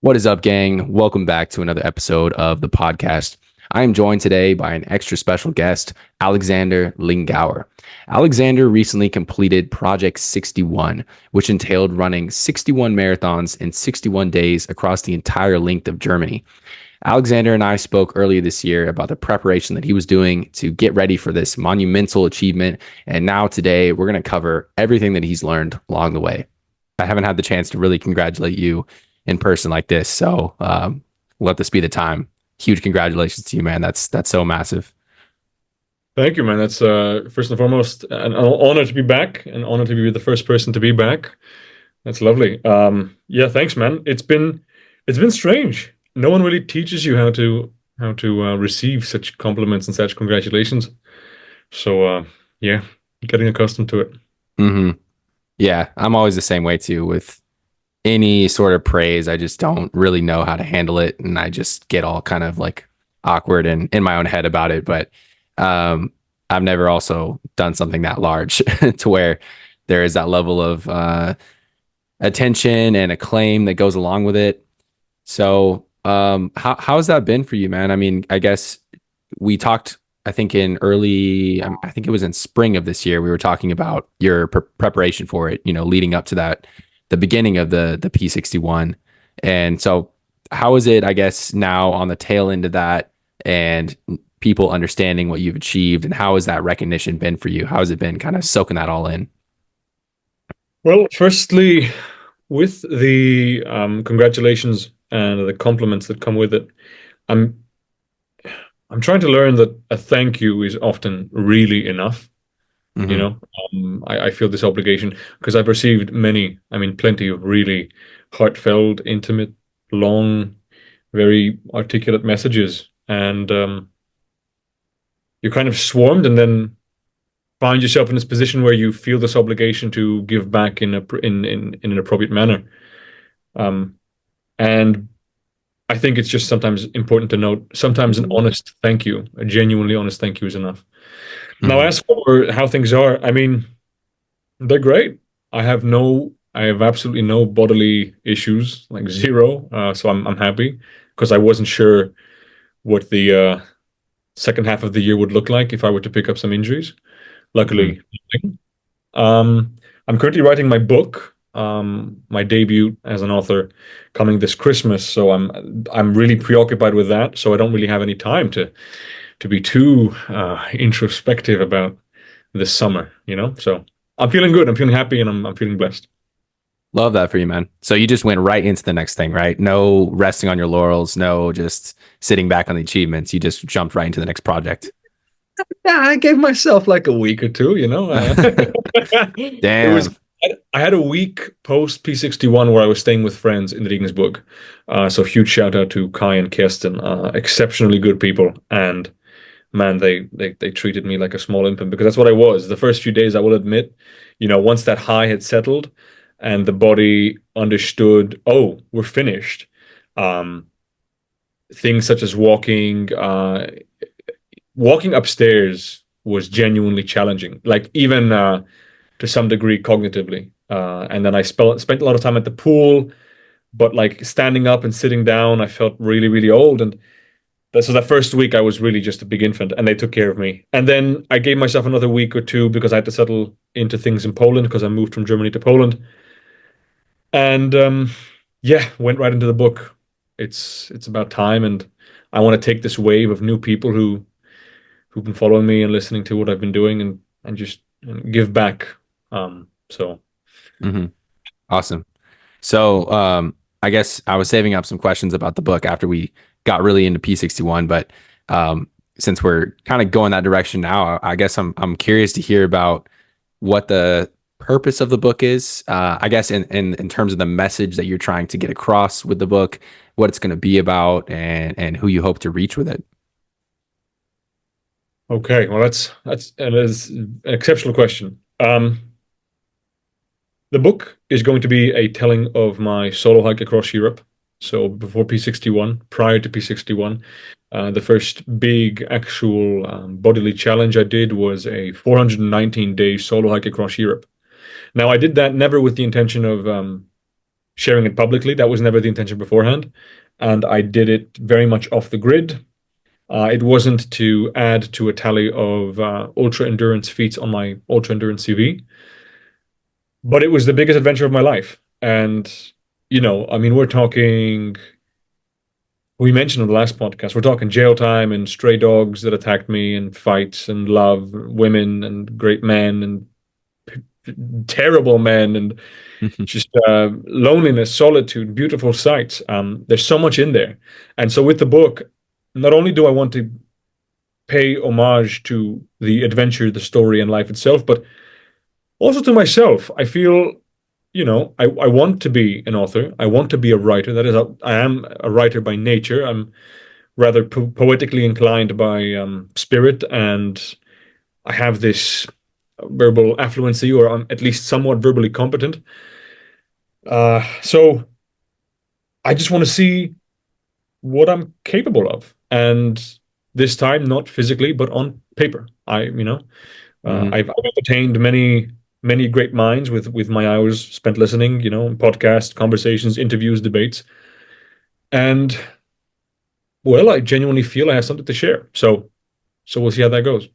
What is up, gang? Welcome back to another episode of the podcast. I am joined today by an extra special guest, Aleksander Lingauer. Aleksander recently completed Project 61, which entailed running 61 marathons in 61 days across the entire length of Germany. Aleksander and I spoke earlier this year about the preparation that he was doing to get ready for this monumental achievement. And now today, we're going to cover everything that he's learned along the way. I haven't had the chance to really congratulate you in person like this. So let this be the time. Huge congratulations to you, man. That's so massive. Thank you, man. That's first and foremost an honor to be back, an honor to be the first person to be back. That's lovely. Yeah, thanks, man. It's been strange. No one really teaches you how to receive such compliments and such congratulations. So yeah, getting accustomed to it. hmm Yeah, I'm always the same way too with any sort of praise. I just don't really know how to handle it, and I just get all kind of like awkward and in my own head about it. But I've never also done something that large to where there is that level of attention and acclaim that goes along with it. So, how's that been for you, man? I mean, I guess we talked. I think in early, I think it was in spring of this year, we were talking about your preparation for it. You know, leading up to that, the beginning of the P61, and so how is it? I guess now on the tail end of that, and people understanding what you've achieved, and how has that recognition been for you? How has it been, kind of soaking that all in? Well, firstly, with the congratulations and the compliments that come with it, I'm I'm trying to learn that a thank you is often really enough. You hmm know, I feel this obligation because I've received many, I mean, plenty of really heartfelt, intimate, long, very articulate messages, and you're kind of swarmed, and then find yourself in this position where you feel this obligation to give back in an appropriate manner. Um, and I think it's just sometimes important to note, sometimes an honest thank you, a genuinely honest thank you is enough. Now, hmm as for how things are, I mean, they're great. I have absolutely no bodily issues, like zero. So I'm happy because I wasn't sure what the second half of the year would look like if I were to pick up some injuries. hmm Luckily, nothing. I'm currently writing my book, my debut as an author, coming this Christmas. So I'm really preoccupied with that. So I don't really have any time to be too introspective about this summer, you know? So I'm feeling good. I'm feeling happy, and I'm feeling blessed. Love that for you, man. So you just went right into the next thing, right? No resting on your laurels, no just sitting back on the achievements. You just jumped right into the next project. Yeah, I gave myself like a week or two, you know. It was Damn. I had a week post P61 where I was staying with friends in Regensburg. So huge shout out to Kai and Kirsten, exceptionally good people. And man, they treated me like a small infant because that's what I was. The first few days, I will admit, once that high had settled and the body understood, oh, we're finished. Um, Things such as walking upstairs was genuinely challenging, like even to some degree cognitively. And then I spent a lot of time at the pool, but like standing up and sitting down, I felt really, really old. And so that first week, I was really just a big infant, and they took care of me. And then I gave myself another week or two because I had to settle into things in Poland because I moved from Germany to Poland. And yeah, went right into the book. It's about time, and I want to take this wave of new people who've been following me and listening to what I've been doing, and just give back. So hmm Awesome. So, I guess I was saving up some questions about the book after we got really into P61, but since we're kind of going that direction now, I guess I'm curious to hear about what the purpose of the book is. I guess in terms of the message that you're trying to get across with the book, what it's going to be about, and who you hope to reach with it. okay, well that is an exceptional question. The book is going to be a telling of my solo hike across Europe. So before P61, prior to P61, the first big actual bodily challenge I did was a 419-day solo hike across Europe. Now, I did that never with the intention of sharing it publicly. That was never the intention beforehand. And I did it very much off the grid. It wasn't to add to a tally of ultra endurance feats on my ultra endurance CV, but it was the biggest adventure of my life. And, I mean, we mentioned on the last podcast, we're talking jail time and stray dogs that attacked me and fights and love, women and great men and terrible men and just loneliness, solitude, beautiful sights. There's so much in there. And so with the book, not only do I want to pay homage to the adventure, the story, and life itself, but also to myself. I feel, I want to be an author. I want to be a writer. That is, I am a writer by nature. I'm rather poetically inclined by spirit, and I have this verbal affluency, or I'm at least somewhat verbally competent. So I just want to see what I'm capable of, and this time not physically, but on paper. Hmm. I've entertained many great minds with my hours spent listening, podcasts, conversations, interviews, debates, and well, I genuinely feel I have something to share. So we'll see how that goes.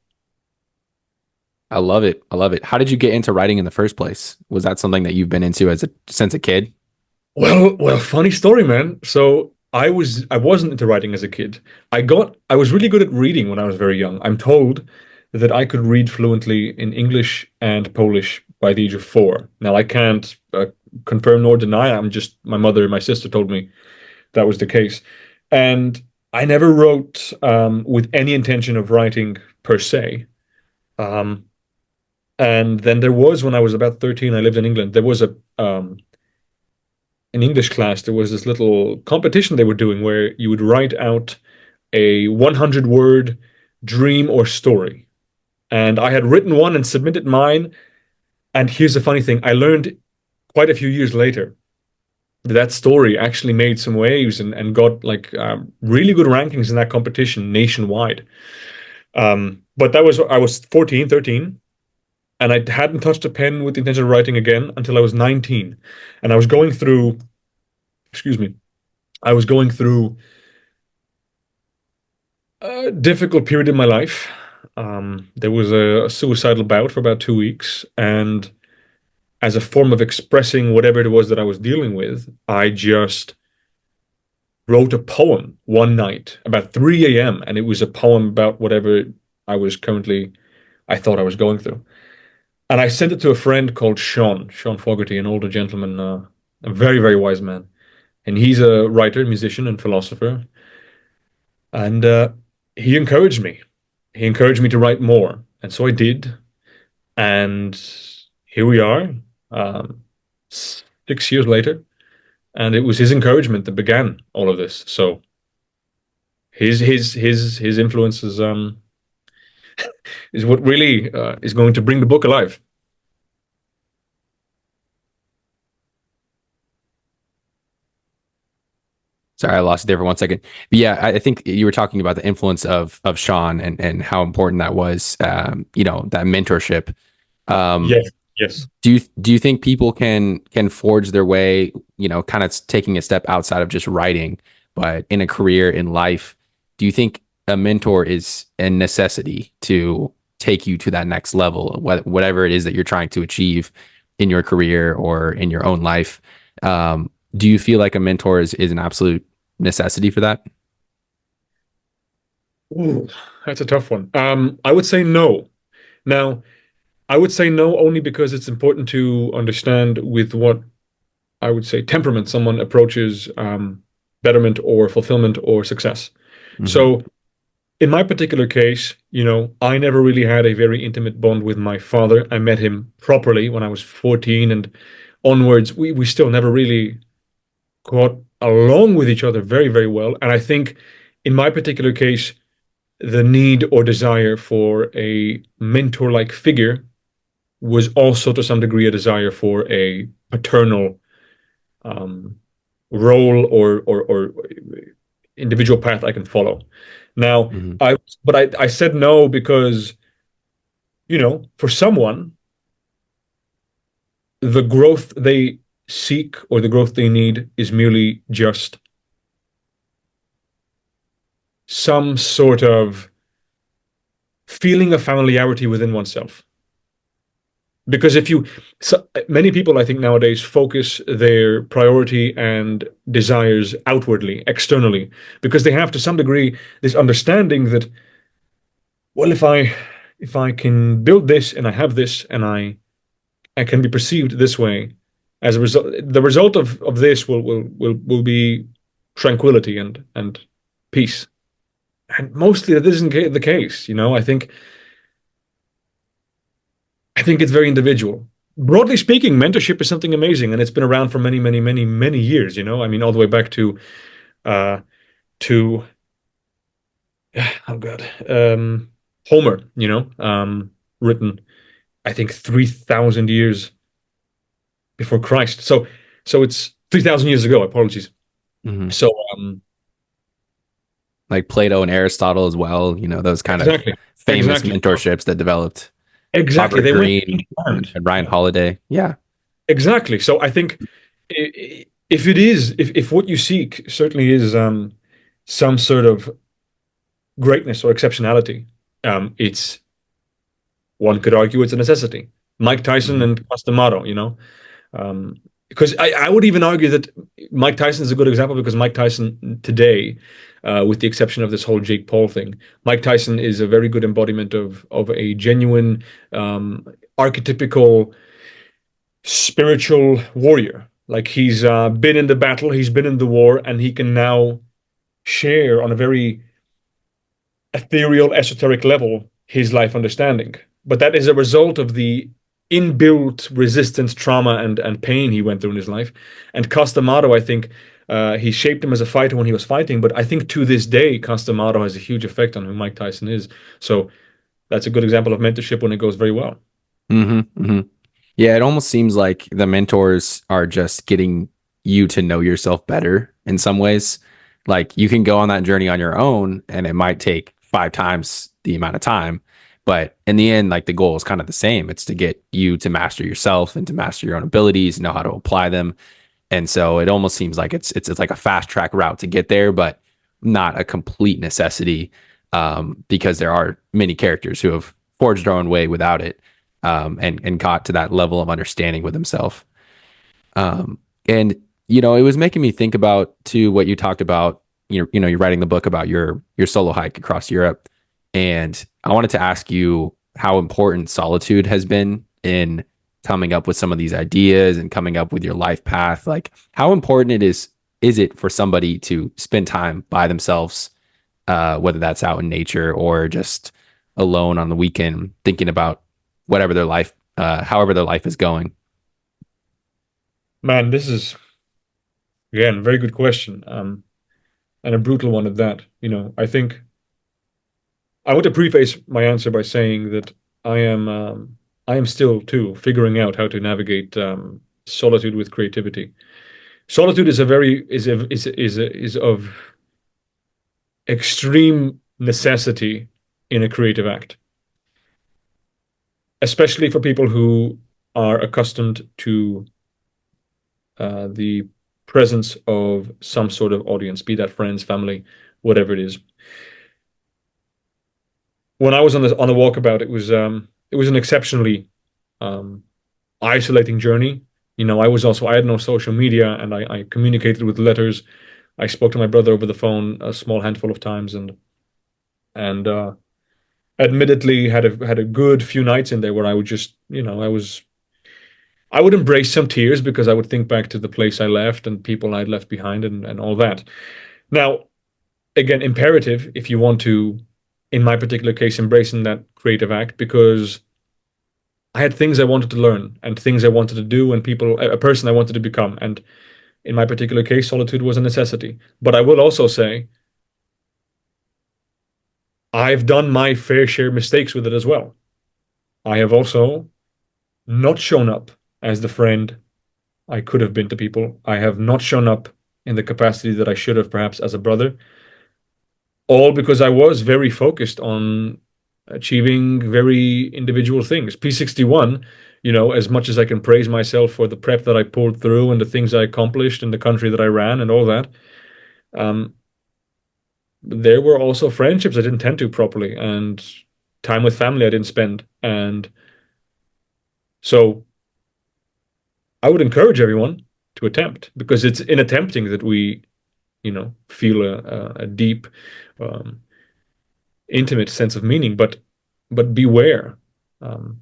I love it. I love it. How did you get into writing in the first place? Was that something that you've been into since a kid? Well, funny story, man. So I wasn't into writing as a kid. I was really good at reading when I was very young. I'm told that I could read fluently in English and Polish by the age of 4. Now I can't confirm nor deny. I'm just my mother and my sister told me that was the case, and I never wrote with any intention of writing per se. Um, and then there was when I was about 13, I lived in England. There was a in English class, there was this little competition they were doing where you would write out a 100 word dream or story. And I had written one and submitted mine. And here's the funny thing, I learned quite a few years later that that story actually made some waves and got like really good rankings in that competition nationwide. But I was 14, 13, and I hadn't touched a pen with the intention of writing again until I was 19. And I was going through, excuse me, I was going through a difficult period in my life. There was a suicidal bout for about 2 weeks, and as a form of expressing whatever it was that I was dealing with, I just wrote a poem one night about 3 a.m. and it was a poem about whatever I thought I was going through. And I sent it to a friend called Sean Fogarty, an older gentleman, a very, very wise man. And he's a writer, musician, and philosopher. And he encouraged me. He encouraged me to write more. And so I did. And here we are, 6 years later. And it was his encouragement that began all of this. So his influence is what really is going to bring the book alive. Sorry, I lost it there for 1 second. But yeah, I think you were talking about the influence of Sean and how important that was. That mentorship. Um, Yes, yes. do you think people can forge their way, kind of taking a step outside of just writing, but in a career in life? Do you think a mentor is a necessity to take you to that next level, whatever it is that you're trying to achieve in your career or in your own life? Do you feel like a mentor is an absolute necessity for that? Ooh, that's a tough one. I would say no. Now, I would say no only because it's important to understand with what I would say temperament someone approaches betterment or fulfillment or success. Hmm. So, in my particular case, I never really had a very intimate bond with my father. I met him properly when I was 14 and onwards. We still never really got along with each other very, very well. And I think in my particular case, the need or desire for a mentor-like figure was also to some degree a desire for a paternal um, role or individual path I can follow. Now, Hmm. I said no because, for someone, the growth they seek or the growth they need is merely just some sort of feeling of familiarity within oneself. Because many people, I think nowadays focus their priority and desires outwardly, externally, because they have to some degree this understanding that, well, if I can build this and I have this and I can be perceived this way, as a result, the result of this will be tranquility and peace. And mostly that isn't the case, you know. I think it's very individual. Broadly speaking, mentorship is something amazing, and it's been around for many, many, many, many years. You know, I mean, all the way back uh, to oh god, Homer. You know, written I think 3,000 years before Christ. So it's 3,000 years ago. Apologies. Hmm. So Like Plato and Aristotle as well, those kind of exactly, famous exactly, mentorships that developed. exactly. Robert They went Greene into land. and Ryan Holiday. Yeah. Exactly. So I think if what you seek certainly is some sort of greatness or exceptionality, it's one could argue it's a necessity. Mike Tyson Mhm. and Costamato, you know, um, because I would even argue that Mike Tyson is a good example because Mike Tyson today, with the exception of this whole Jake Paul thing, Mike Tyson is a very good embodiment of a genuine, archetypical spiritual warrior. Like he's been in the battle, he's been in the war, and he can now share on a very ethereal, esoteric level his life understanding. But that is a result of the inbuilt resistance, trauma, and pain he went through in his life. And Costamato, I think, he shaped him as a fighter when he was fighting. But I think to this day, Costamato has a huge effect on who Mike Tyson is. So that's a good example of mentorship when it goes very well. Hmm. Hmm. Yeah, it almost seems like the mentors are just getting you to know yourself better in some ways. Like you can go on that journey on your own and it might take 5 times the amount of time. But in the end, like the goal is kind of the same. It's to get you to master yourself and to master your own abilities, know how to apply them. And so it almost seems like it's like a fast track route to get there, but not a complete necessity, because there are many characters who have forged their own way without it, and got to that level of understanding with himself. And it was making me think about too what you talked about. You're writing the book about your solo hike across Europe, and I wanted to ask you how important solitude has been in coming up with some of these ideas and coming up with your life path. Like, how important is it for somebody to spend time by themselves, whether that's out in nature or just alone on the weekend, thinking about whatever their life, however their life is going. Man, this is again very good question, and a brutal one at that. You know, I think I want to preface my answer by saying that I am I am still too figuring out how to navigate solitude with creativity. Solitude is a very is of extreme necessity in a creative act, especially for people who are accustomed to the presence of some sort of audience, be that friends, family, whatever it is. When I was on a walkabout, it was an exceptionally um, isolating journey. You know, I had no social media, and I communicated with letters. I spoke to my brother over the phone a small handful of times, and admittedly had a good few nights in there where I would just, you know, I would embrace some tears because I would think back to the place I left and people I'd left behind and all that. Now, again, imperative if you want to, in my particular case, embrace in that creative act because I had things I wanted to learn and things I wanted to do and a person I wanted to become. And in my particular case, solitude was a necessity. But I will also say I've done my fair share of mistakes with it as well. I have also not shown up as the friend I could have been to people. I have not shown up in the capacity that I should have, perhaps as a brother, all because I was very focused on achieving very individual things. P61, as much as I can praise myself for the prep that I pulled through and the things I accomplished in the country that I ran and all that, um, there were also friendships I didn't tend to properly, and time with family I didn't spend. And so I would encourage everyone to attempt, because it's in attempting that we, feel a deep, um, intimate sense of meaning. But beware, um,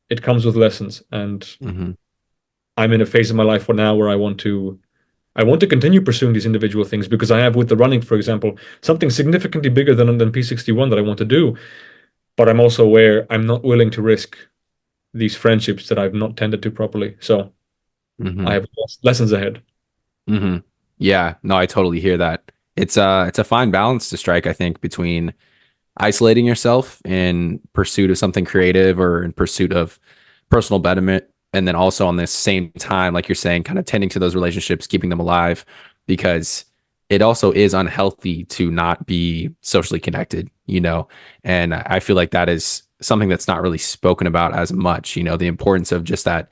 it comes with lessons, and Hmm. I'm in a phase of my life now where I want to continue pursuing these individual things, because I have, with the running, for example, something significantly bigger than P61 that I want to do. But I'm also aware I'm not willing to risk these friendships that I've not tended to properly. So I Hmm. have lessons ahead. Hmm. Yeah, no, I totally hear that. It's a fine balance to strike, I think, between isolating yourself in pursuit of something creative or in pursuit of personal betterment, and then also on this same time, like you're saying, kind of tending to those relationships, keeping them alive, because it also is unhealthy to not be socially connected, and I feel like that is something that's not really spoken about as much, the importance of just that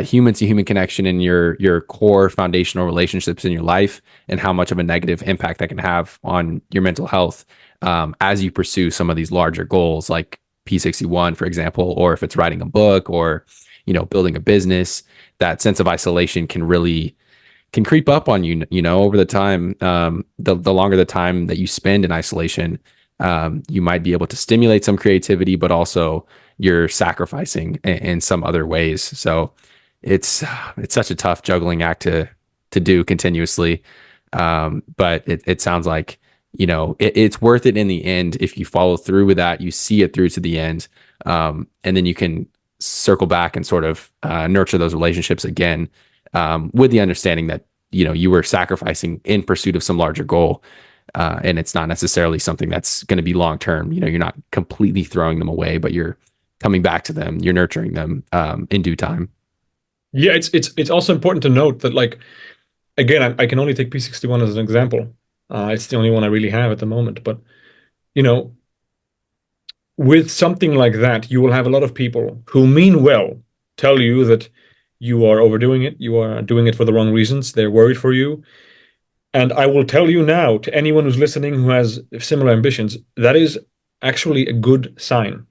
human to human connection in your core foundational relationships in your life, and how much of a negative impact that can have on your mental health, as you pursue some of these larger goals like P61, for example, or if it's writing a book or building a business. That sense of isolation can creep up on you, over the time. The longer the time that you spend in isolation, you might be able to stimulate some creativity, but also you're sacrificing in some other ways. So it's such a tough juggling act to do continuously. But it sounds like it's worth it in the end if you follow through with that. You see it through to the end, and then you can circle back and sort of nurture those relationships again, with the understanding that you were sacrificing in pursuit of some larger goal, and it's not necessarily something that's going to be long term. You're not completely throwing them away, but you're coming back to them. You're nurturing them in due time. Yeah, it's also important to note that, like, again, I can only take P61 as an example. It's the only one I really have at the moment. But you know, with something like that, you will have a lot of people who mean well tell you that you are overdoing it, you are doing it for the wrong reasons, they're worried for you. And I will tell you now, to anyone who's listening who has similar ambitions, that is actually a good sign,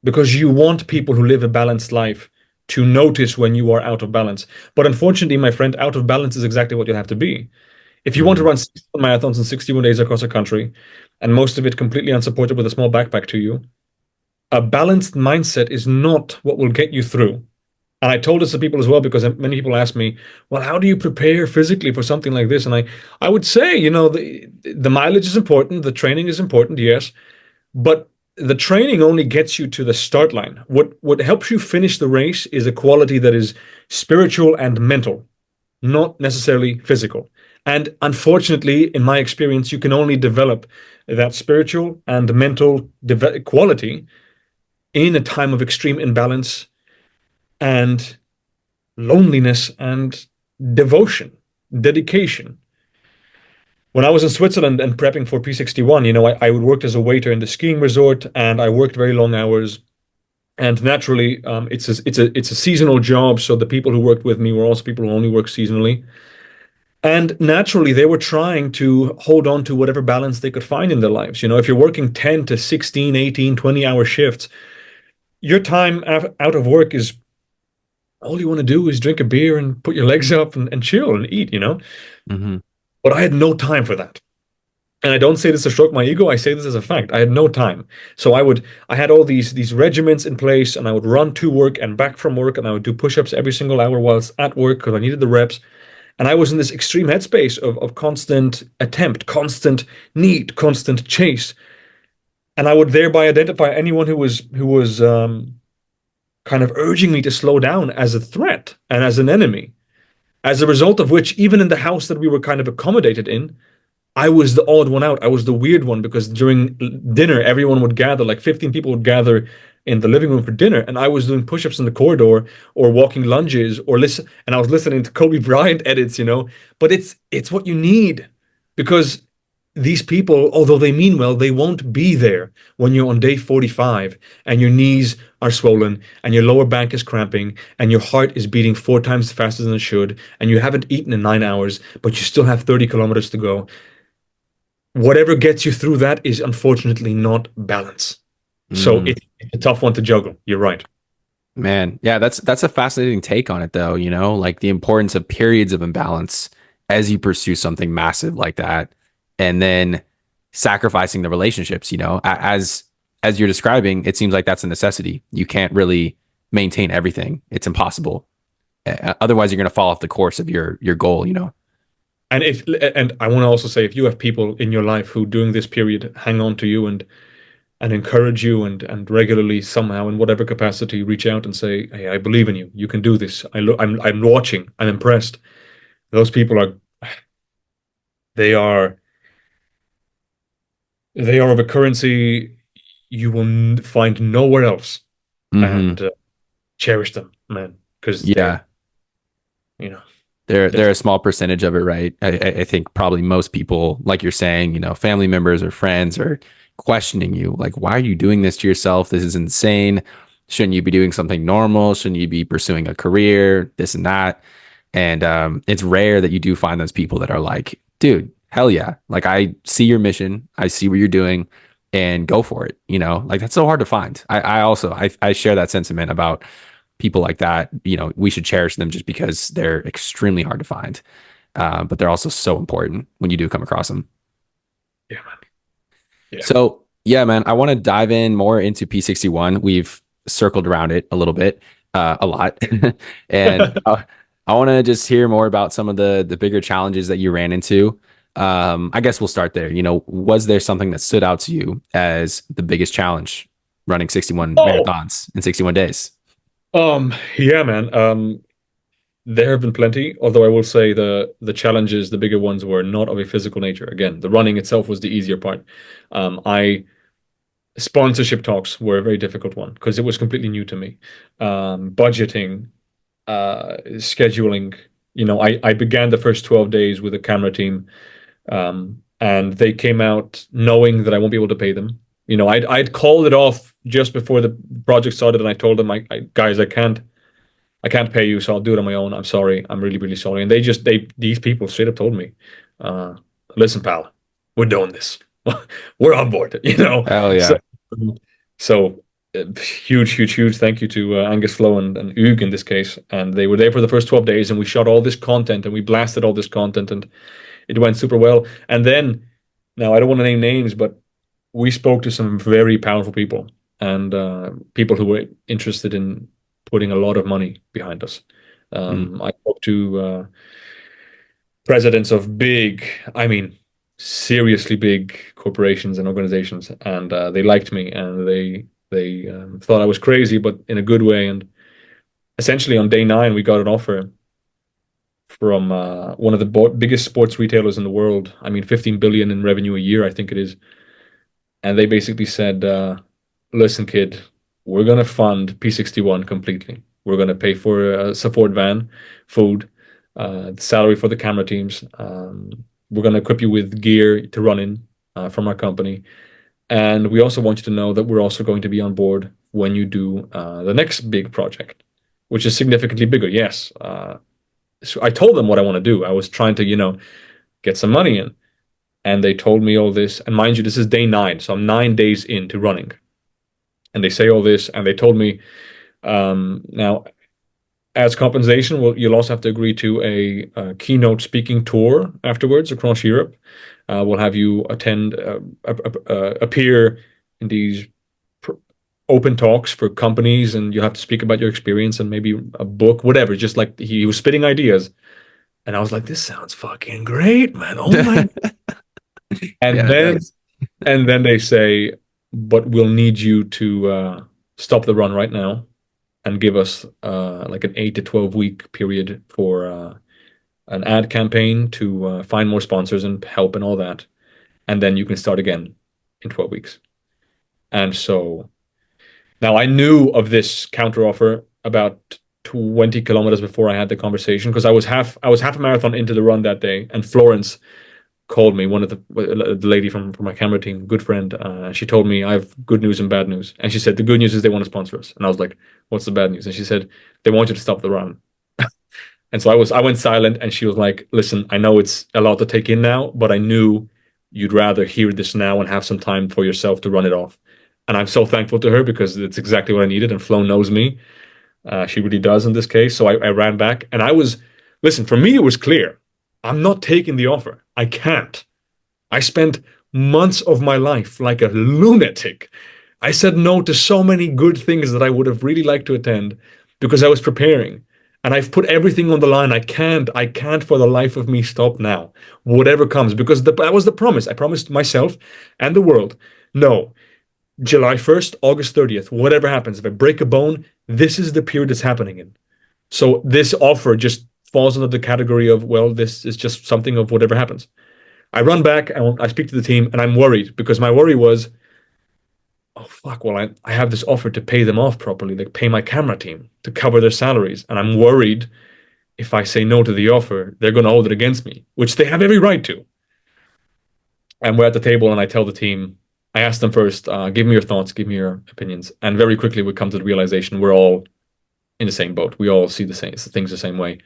because you want people who live a balanced life to notice when you are out of balance. But unfortunately, my friend, out of balance is exactly what you have to be. If you want to Hmm. run 61 marathons in 61 days across the country, and most of it completely unsupported with a small backpack to you, a balanced mindset is not what will get you through. And I told this to people as well, because many people ask me, well, how do you prepare physically for something like this? And I would say, the mileage is important, the training is important, yes, but the training only gets you to the start line. What helps you finish the race is a quality that is spiritual and mental, not necessarily physical. And unfortunately, in my experience, you can only develop that spiritual and mental quality in a time of extreme imbalance and loneliness and devotion, dedication. When I was in Switzerland and prepping for P61, I would work as a waiter in the skiing resort, and I worked very long hours. And naturally, it's a seasonal job, so the people who worked with me were also people who only work seasonally. And naturally, they were trying to hold on to whatever balance they could find in their lives. If you're working 10 to 16, 18, 20-hour shifts, your time out of work is, all you want to do is drink a beer and put your legs up and chill and eat. Hmm. But I had no time for that. And I don't say this to stroke my ego, I say this as a fact. I had no time. So I had all these regiments in place, and I would run to work and back from work, and I would do push-ups every single hour whilst at work because I needed the reps. And I was in this extreme headspace of constant attempt, constant need, constant chase. And I would thereby identify anyone who was kind of urging me to slow down as a threat and as an enemy. As a result of which, even in the house that we were kind of accommodated in, I was the odd one out. I was the weird one, because during dinner, everyone would gather, like 15 people would gather in the living room for dinner, and I was doing push-ups in the corridor or walking lunges or listen, and I was listening to Kobe Bryant edits. But it's what you need, because these people, although they mean well, they won't be there when you're on day 45 and your knees are swollen and your lower back is cramping and your heart is beating 4 times faster than it should and you haven't eaten in 9 hours, but you still have 30 kilometers to go. Whatever gets you through that is unfortunately not balance. So Mm. it's a tough one to juggle. You're right. Man, yeah, that's a fascinating take on it though, like the importance of periods of imbalance as you pursue something massive like that, and then sacrificing the relationships, as you're describing, it seems like that's a necessity. You can't really maintain everything. It's impossible. Otherwise you're going to fall off the course of your goal. And I want to also say, if you have people in your life who during this period hang on to you and encourage you and regularly somehow in whatever capacity reach out and say, "Hey, I believe in you. You can do this. I'm watching. I'm impressed." Those people are they are they are of a currency you will find nowhere else, Hmm. and cherish them, man, because Yeah. you know They're they're a small percentage of it, right? I think probably most people, like you're saying, family members or friends are questioning you, like, why are you doing this to yourself? This is insane. Shouldn't you be doing something normal? Shouldn't you be pursuing a career? This and that. And it's rare that you do find those people that are like, dude, hell yeah. Like I see your mission, I see what you're doing, and go for it. Like that's so hard to find. I also I share that sentiment about people like that. We should cherish them just because they're extremely hard to find. But they're also so important when you do come across them. yeah, man. Yeah. So yeah, man, I want to dive in more into P61. We've circled around it a little bit, a lot, and I want to just hear more about some of the bigger challenges that you ran into. I guess we'll start there. Was there something that stood out to you as the biggest challenge running 61 Oh, marathons in 61 days? yeah, man. There have been plenty, although I will say the challenges, the bigger ones, were not of a physical nature. Again, the running itself was the easier part. I Sponsorship talks were a very difficult one because it was completely new to me. Budgeting, scheduling. I began the first 12 days with a camera team, and they came out knowing that I won't be able to pay them. I'd called it off just before the project started, and I told them, guys, I can't pay you, so I'll do it on my own. I'm sorry. I'm really, really sorry. And these people straight up told me, uh, listen, pal, we're doing this. We're on board, Hell So, yeah. so huge, huge, huge thank you to Angus Flo and Hugues in this case. And they were there for the first 12 days, and we shot all this content and we blasted all this content, and it went super well. And then, now I don't want to name names, but we spoke to some very powerful people and people who were interested in putting a lot of money behind us. Mm. I spoke to presidents of big, I mean, seriously big corporations and organizations, and they liked me, and they thought I was crazy, but in a good way. And essentially, on day 9, we got an offer from one of the biggest sports retailers in the world. I mean, 15 billion in revenue a year, I think it is. And they basically said, listen, kid, we're going to fund P61 completely. We're going to pay for a support van, food, the salary for the camera teams. We're going to equip you with gear to run in from our company. And we also want you to know that we're also going to be on board when you do the next big project, which is significantly bigger. Yes. So I told them what I want to do. I was trying to, get some money in. And they told me all this. And mind you, this is day 9. So I'm 9 days into running. And they say all this. And they told me, now, as compensation, well, you'll also have to agree to a keynote speaking tour afterwards across Europe. We'll have you appear in these open talks for companies, and you have to speak about your experience and maybe a book, whatever. Just like he was spitting ideas. And I was like, this sounds fucking great, man. Oh my. And Yeah, it then does. And then they say, but we'll need you to stop the run right now and give us like an 8 to 12 week period for an ad campaign to find more sponsors and help and all that. And then you can start again in 12 weeks. And so now I knew of this counteroffer about 20 kilometers before I had the conversation, because I was half a marathon into the run that day, and Florence called me, one of the lady from my camera team, good friend. She told me I have good news and bad news, and she said the good news is they want to sponsor us, and I was like, what's the bad news? And she said they want you to stop the run. And so I went silent, and she was like, listen, I know it's a lot to take in now, but I knew you'd rather hear this now and have some time for yourself to run it off. And I'm so thankful to her because it's exactly what I needed. And Flo knows me. She really does in this case. So I ran back and listen, for me, it was clear. I'm not taking the offer. I can't. I spent months of my life like a lunatic. I said no to so many good things that I would have really liked to attend because I was preparing. And I've put everything on the line. I can't for the life of me stop now, whatever comes, because that was the promise. I promised myself and the world, no, July 1st, August 30th, whatever happens, if I break a bone, this is the period it's happening in. So this offer just falls under the category of, well, this is just something of whatever happens. I run back and I speak to the team and I'm worried because my worry was, oh fuck, well, I have this offer to pay them off properly, like pay my camera team to cover their salaries. And I'm worried if I say no to the offer, they're going to hold it against me, which they have every right to. And we're at the table and I tell the team, I ask them first, give me your thoughts, give me your opinions. And very quickly we come to the realization we're all in the same boat. We all see the same things the same way.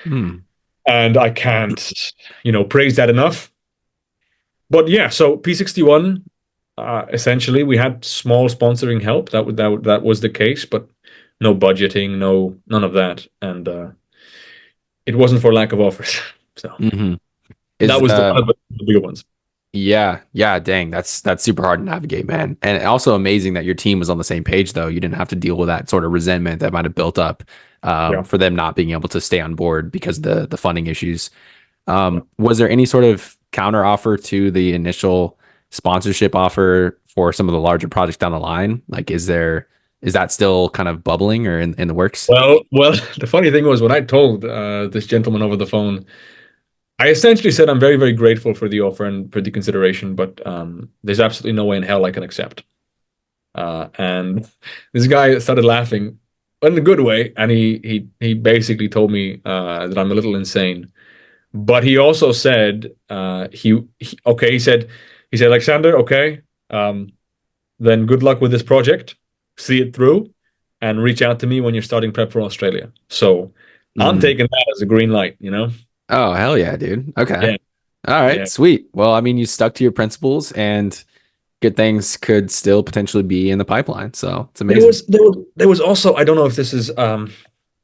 Hmm. And I can't, praise that enough. But yeah, so P61, essentially, we had small sponsoring help. That was the case, but no budgeting, none of that, and it wasn't for lack of offers. So Hmm. that Is was one of the bigger ones. Yeah, yeah, dang, that's super hard to navigate, man. And also amazing that your team was on the same page, though. You didn't have to deal with that sort of resentment that might have built up Yeah. for them not being able to stay on board because of the funding issues. Yeah. Was there any sort of counter offer to the initial sponsorship offer for some of the larger projects down the line? Like, is that still kind of bubbling or in the works? Well, the funny thing was when I told this gentleman over the phone, I essentially said I'm very, very grateful for the offer and for the consideration, but there's absolutely no way in hell I can accept. And this guy started laughing in a good way, and he basically told me that I'm a little insane. But he also said okay. He said Alexander, okay, then good luck with this project. See it through, and reach out to me when you're starting prep for Australia. So I'm Mhm. taking that as a green light. Oh, hell yeah, dude. Okay. Yeah, All right, yeah. sweet. Well, I mean, you stuck to your principles and good things could still potentially be in the pipeline. So it's There amazing. was there was there was also, I don't know if this is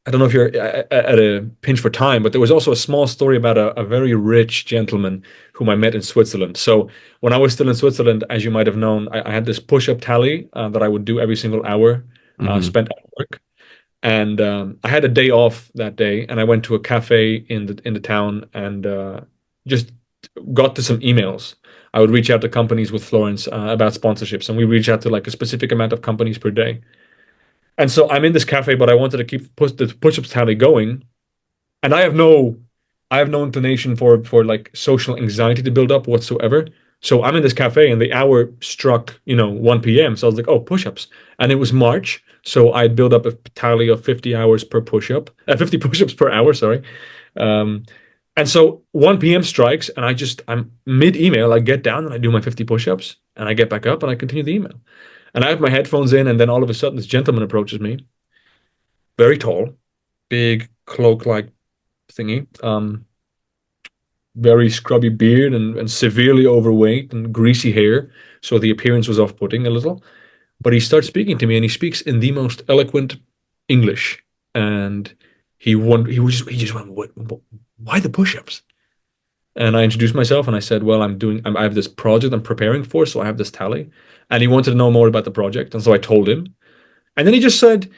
I don't know if you're at a pinch for time, but there was also a small story about a very rich gentleman whom I met in Switzerland. So when I was still in Switzerland, as you might have known, I had this push-up tally that I would do every single hour Hmm. spent at work. And I had a day off that day, and I went to a cafe in the town and just got to some emails. I would reach out to companies with Florence about sponsorships, and we reach out to like a specific amount of companies per day. And so I'm in this cafe, but I wanted to keep the push-ups tally going, and I have no inclination for like social anxiety to build up whatsoever. So I'm in this cafe and the hour struck, 1 p.m. So I was like, oh, push-ups. And it was March. So I'd build up a tally of 50 hours per push-up, 50 push-ups per hour, sorry. Um, and so 1 p.m. strikes and I'm mid-email. I get down and I do my 50 push-ups and I get back up and I continue the email. And I have my headphones in, and then all of a sudden this gentleman approaches me, very tall, big cloak-like thingy. Very scrubby beard and severely overweight and greasy hair, so the appearance was off-putting a little. But he starts speaking to me, and he speaks in the most eloquent English. And he just went, why the push-ups? And I introduced myself, and I said, well, I have this project I'm preparing for, so I have this tally. And he wanted to know more about the project, and so I told him. And then he just said,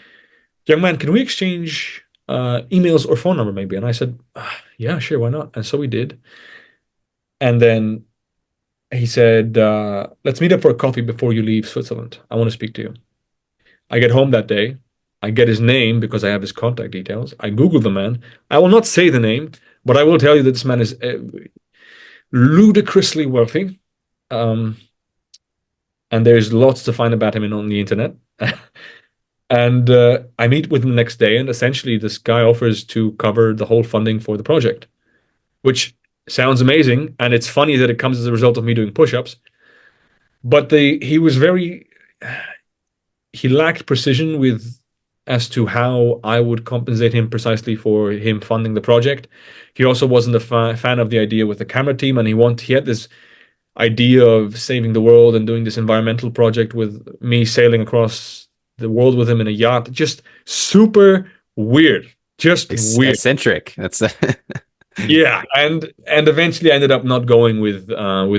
young man, can we exchange emails or phone number maybe? And I said, yeah, sure, why not? And so we did. And then he said, let's meet up for a coffee before you leave Switzerland. I want to speak to you. I get home that day. I get his name because I have his contact details. I Google the man. I will not say the name, but I will tell you that this man is ludicrously wealthy. Um, and there's lots to find about him on the internet. And I meet with him the next day, and essentially, this guy offers to cover the whole funding for the project, which sounds amazing, and it's funny that it comes as a result of me doing push-ups. But he was very he lacked precision with as to how I would compensate him precisely for him funding the project. He also wasn't a fan of the idea with the camera team, and he had this idea of saving the world and doing this environmental project with me sailing across the world with him in a yacht. Just super weird. Just weird. Eccentric. That's Yeah, and eventually I ended up not going with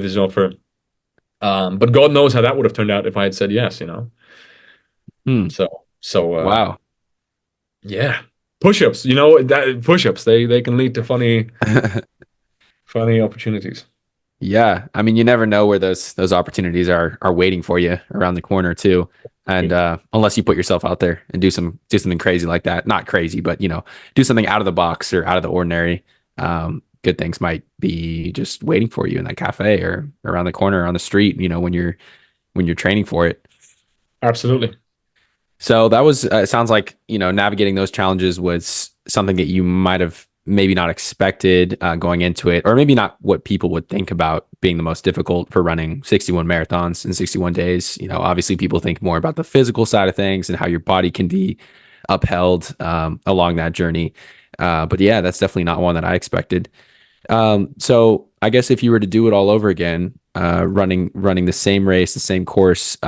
his offer. But God knows how that would have turned out if I had said yes, you know. Hmm. So Wow. yeah. Push-ups, you know, that push-ups, they can lead to funny opportunities. Yeah, I mean, you never know where those opportunities are waiting for you around the corner too. And unless you put yourself out there and do something crazy like that, not crazy, but do something out of the box or out of the ordinary. Good things might be just waiting for you in that cafe or around the corner on the street. When you're training for it. Absolutely. So that was, it sounds like, navigating those challenges was something that you might have maybe not expected going into it, or maybe not what people would think about being the most difficult for running 61 marathons in 61 days. Obviously people think more about the physical side of things and how your body can be upheld along that journey. But yeah, that's definitely not one that I expected. So I guess if you were to do it all over again, running the same race, the same course,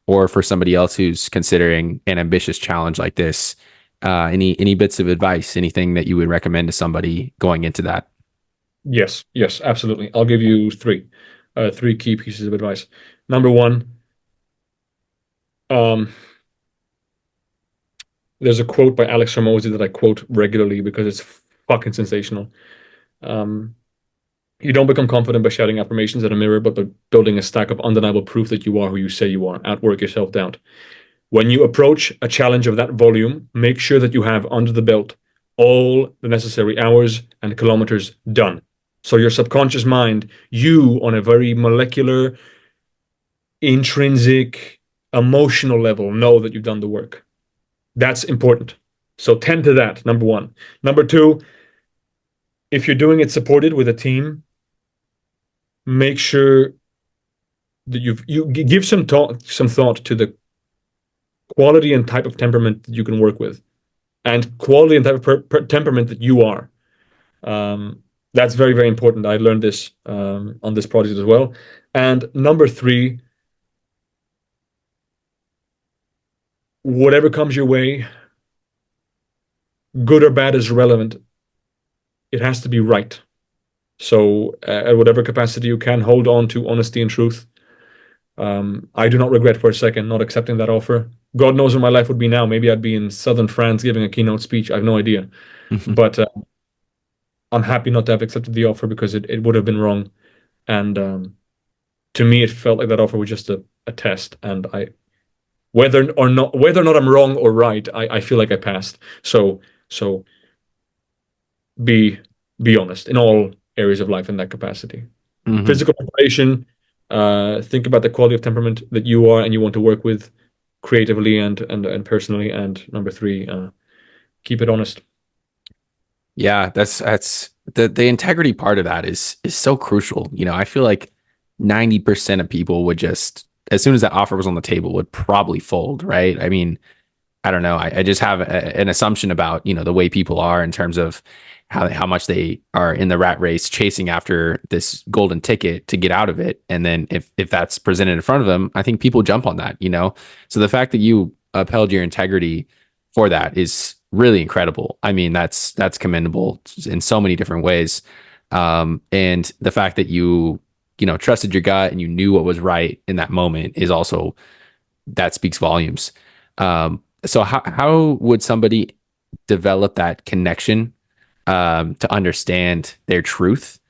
or for somebody else who's considering an ambitious challenge like this, any bits of advice, anything that you would recommend to somebody going into that? Yes, absolutely. I'll give you three key pieces of advice. Number one, um, there's a quote by Alex Hormozy that I quote regularly because it's fucking sensational. Um, you don't become confident by shouting affirmations at a mirror, but by building a stack of undeniable proof that you are who you say you are. Outwork your self-doubt. When you approach a challenge of that volume, make sure that you have under the belt all the necessary hours and kilometers done. So your subconscious mind, you on a very molecular, intrinsic, emotional level, know that you've done the work. That's important. So tend to that, number one. Number two, if you're doing it supported with a team, make sure that you give some thought to the quality and type of temperament that you can work with, and quality and type of temperament that you are. That's very, very important. I learned this on this project as well. And number three, whatever comes your way, good or bad, is irrelevant. It has to be right. So, at whatever capacity you can, hold on to honesty and truth. I do not regret for a second not accepting that offer. God knows where my life would be now. Maybe I'd be in southern France giving a keynote speech. I have no idea. But I'm happy not to have accepted the offer because it would have been wrong. And to me, it felt like that offer was just a test. And whether or not I'm wrong or right, I feel like I passed. So be be honest in all areas of life in that capacity. Hmm. Physical preparation, think about the quality of temperament that you are and you want to work with creatively and personally. And number three, keep it honest. Yeah, that's the integrity part of that is so crucial. I feel like 90% of people would just, as soon as that offer was on the table, would probably fold, right? I mean, I don't know. I just have an assumption about, the way people are in terms of how much they are in the rat race chasing after this golden ticket to get out of it. And then if that's presented in front of them, I think people jump on that. So the fact that you upheld your integrity for that is really incredible. I mean, that's commendable in so many different ways. And the fact that you trusted your gut and you knew what was right in that moment is also, that speaks volumes. So how would somebody develop that connection to understand their truth?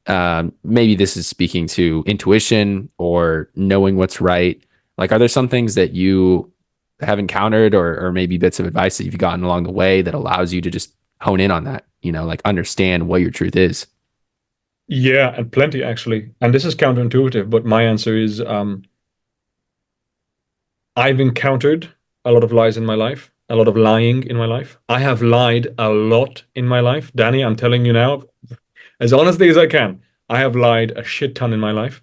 Maybe this is speaking to intuition or knowing what's right. Like, are there some things that you have encountered or maybe bits of advice that you've gotten along the way that allows you to just hone in on that, like understand what your truth is? Yeah, and plenty actually. And this is counterintuitive, but my answer is I've encountered a lot of lies in my life, a lot of lying in my life. I have lied a lot in my life. Danny, I'm telling you now, as honestly as I can. I have lied a shit ton in my life.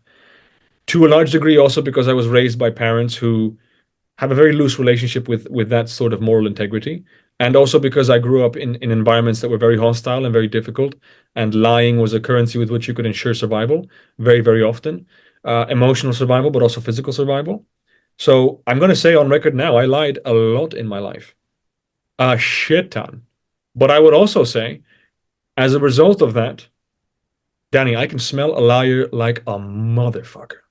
To a large degree, also because I was raised by parents who have a very loose relationship with that sort of moral integrity. And also because I grew up in environments that were very hostile and very difficult, and lying was a currency with which you could ensure survival very, very often. Emotional survival, but also physical survival. So I'm going to say on record now, I lied a lot in my life, a shit ton. But I would also say, as a result of that, Danny, I can smell a liar like a motherfucker.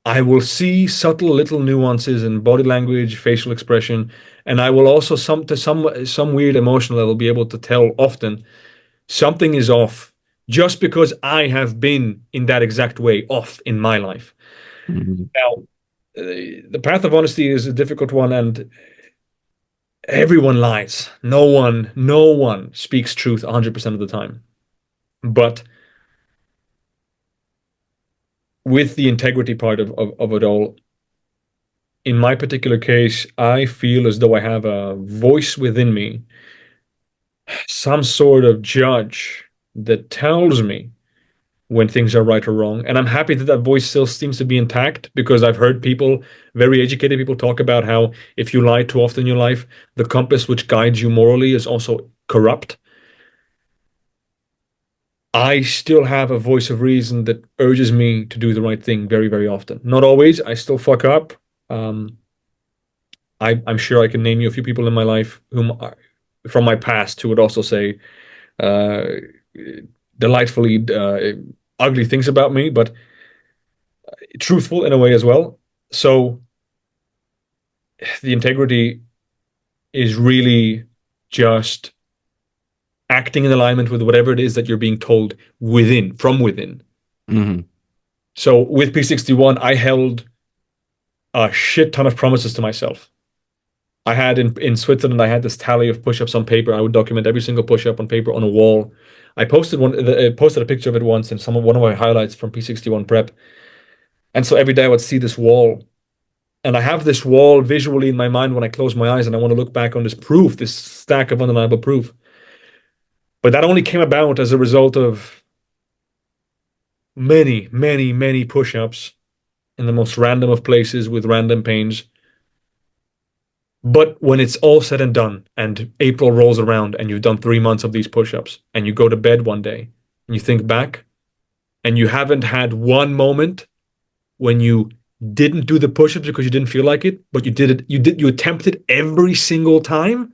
I will see subtle little nuances in body language, facial expression, and I will also some weird emotional level be able to tell often something is off just because I have been in that exact way off in my life. Mhm. Now, the path of honesty is a difficult one, and everyone lies. No one speaks truth 100% of the time. But with the integrity part of it all, in my particular case, I feel as though I have a voice within me, some sort of judge that tells me when things are right or wrong. And I'm happy that that voice still seems to be intact because I've heard people, very educated people, talk about how if you lie too often in your life, the compass which guides you morally is also corrupt. I still have a voice of reason that urges me to do the right thing very, very often. Not always. I still fuck up. Um, I'm sure I can name you a few people in my life from my past who would also say uh, delightfully ugly things about me, but truthful in a way as well. So the integrity is really just acting in alignment with whatever it is that you're being told within, from within. Mhm. So with P61, I held a shit ton of promises to myself. I had in Switzerland, I had this tally of push-ups on paper. I would document every single push-up on paper on a wall. I posted a picture of it once in one of my highlights from P61 prep. And so every day I would see this wall. And I have this wall visually in my mind when I close my eyes and I want to look back on this proof, this stack of undeniable proof. But that only came about as a result of many, many, many push-ups in the most random of places with random pains. But when it's all said and done, and April rolls around, and you've done 3 months of these push-ups, and you go to bed one day, and you think back, and you haven't had one moment when you didn't do the push-ups because you didn't feel like it, but you attempted every single time,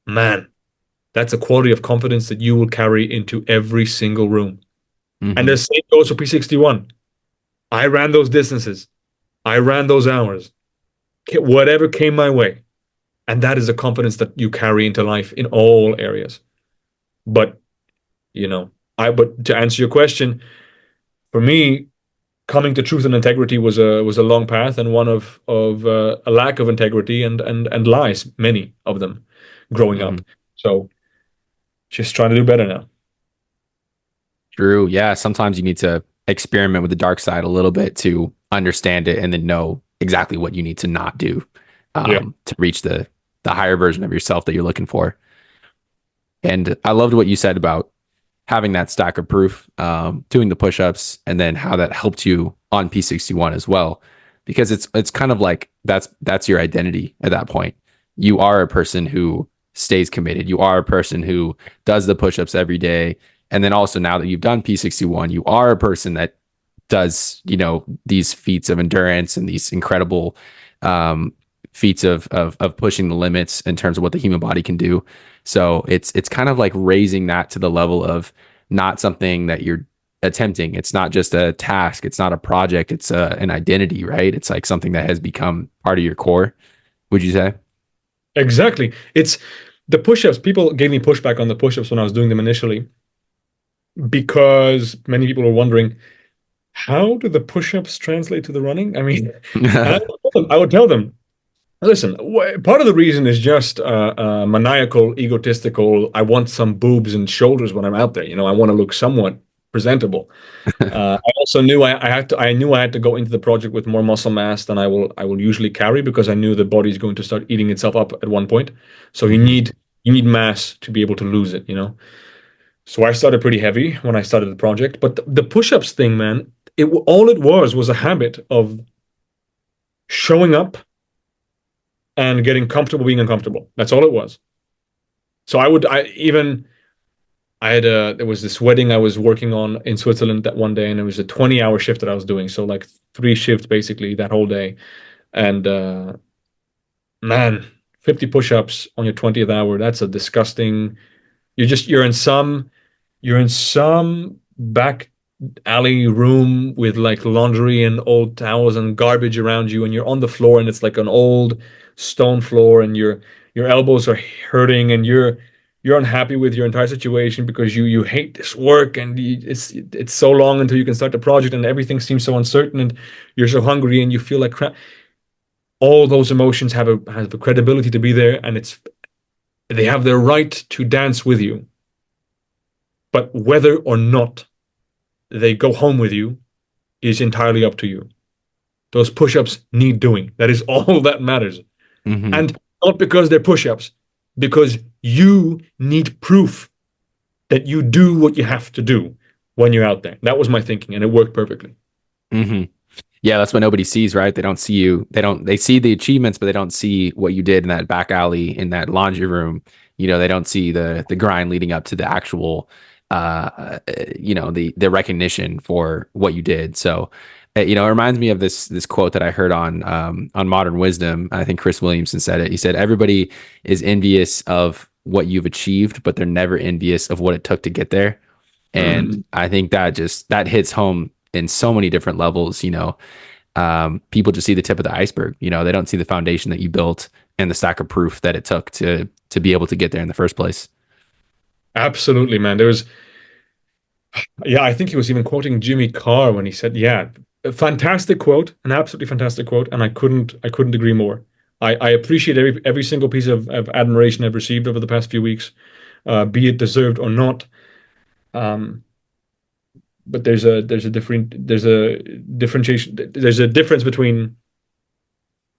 man, that's a quality of confidence that you will carry into every single room. And the Mhm. same goes for P61. I ran those distances. I ran those hours. Whatever came my way. And that is a confidence that you carry into life in all areas. But, but to answer your question, for me, coming to truth and integrity was a long path and one of a lack of integrity and lies, many of them growing up. Mhm. So just trying to do better now. True. Yeah. Sometimes you need to experiment with the dark side a little bit to understand it and then know exactly what you need to not do Yeah. to reach the higher version of yourself that you're looking for. And I loved what you said about having that stack of proof, doing the push-ups, and then how that helped you on P61 as well, because it's kind of like that's your identity at that point. You are a person who stays committed. You are a person who does the push-ups every day, and then also now that you've done P61, you are a person that does these feats of endurance and these incredible um, feats of pushing the limits in terms of what the human body can do. So it's kind of like raising that to the level of not something that you're attempting. It's not just a task. It's not a project. It's an identity, right? It's like something that has become part of your core. Would you say? Exactly. It's the push-ups. People gave me pushback on the push-ups when I was doing them initially because many people were wondering, how do the push-ups translate to the running? I mean, and I would tell them, listen, part of the reason is just maniacal, egotistical. I want some boobs and shoulders when I'm out there. I want to look somewhat presentable. I also knew I knew I had to go into the project with more muscle mass than I will usually carry because I knew the body's going to start eating itself up at one point. So you Mhm. need you need mass to be able to lose it. So I started pretty heavy when I started the project, but the push-ups thing, man, all it was a habit of showing up and getting comfortable being uncomfortable. That's all it was. So I had there was this wedding I was working on in Switzerland that one day, and it was a 20-hour shift that I was doing. So like three shifts basically that whole day. And man, 50 push-ups on your 20th hour, that's a disgusting. You're in some back alley room with like laundry and old towels and garbage around you, and you're on the floor, and it's like an old stone floor, and your elbows are hurting, and you're unhappy with your entire situation because you hate this work, and it's so long until you can start the project, and everything seems so uncertain, and you're so hungry, and you feel like crap. All those emotions have a credibility to be there, and they have their right to dance with you. But whether or not they go home with you is entirely up to you. Those push-ups need doing. That is all that matters. Hmm. And not because they're push-ups, because you need proof that you do what you have to do when you're out there. That was my thinking, and it worked perfectly. Hmm. Yeah, that's what nobody sees, right? They don't see you. They see the achievements, but they don't see what you did in that back alley, in that laundry room. They don't see the grind leading up to the actual, the recognition for what you did. So, it reminds me of this quote that I heard on Modern Wisdom. I think Chris Williamson said it. He said, "Everybody is envious of what you've achieved, but they're never envious of what it took to get there." And Mhm. I think that hits home in so many different levels. People just see the tip of the iceberg. They don't see the foundation that you built and the stack of proof that it took to be able to get there in the first place. Absolutely, man. Yeah, I think he was even quoting Jimmy Carr when he said, "Yeah, a fantastic quote, an absolutely fantastic quote," and I couldn't agree more. I appreciate every single piece of admiration I've received over the past few weeks, be it deserved or not. Um, but there's a differentiation. There's a difference between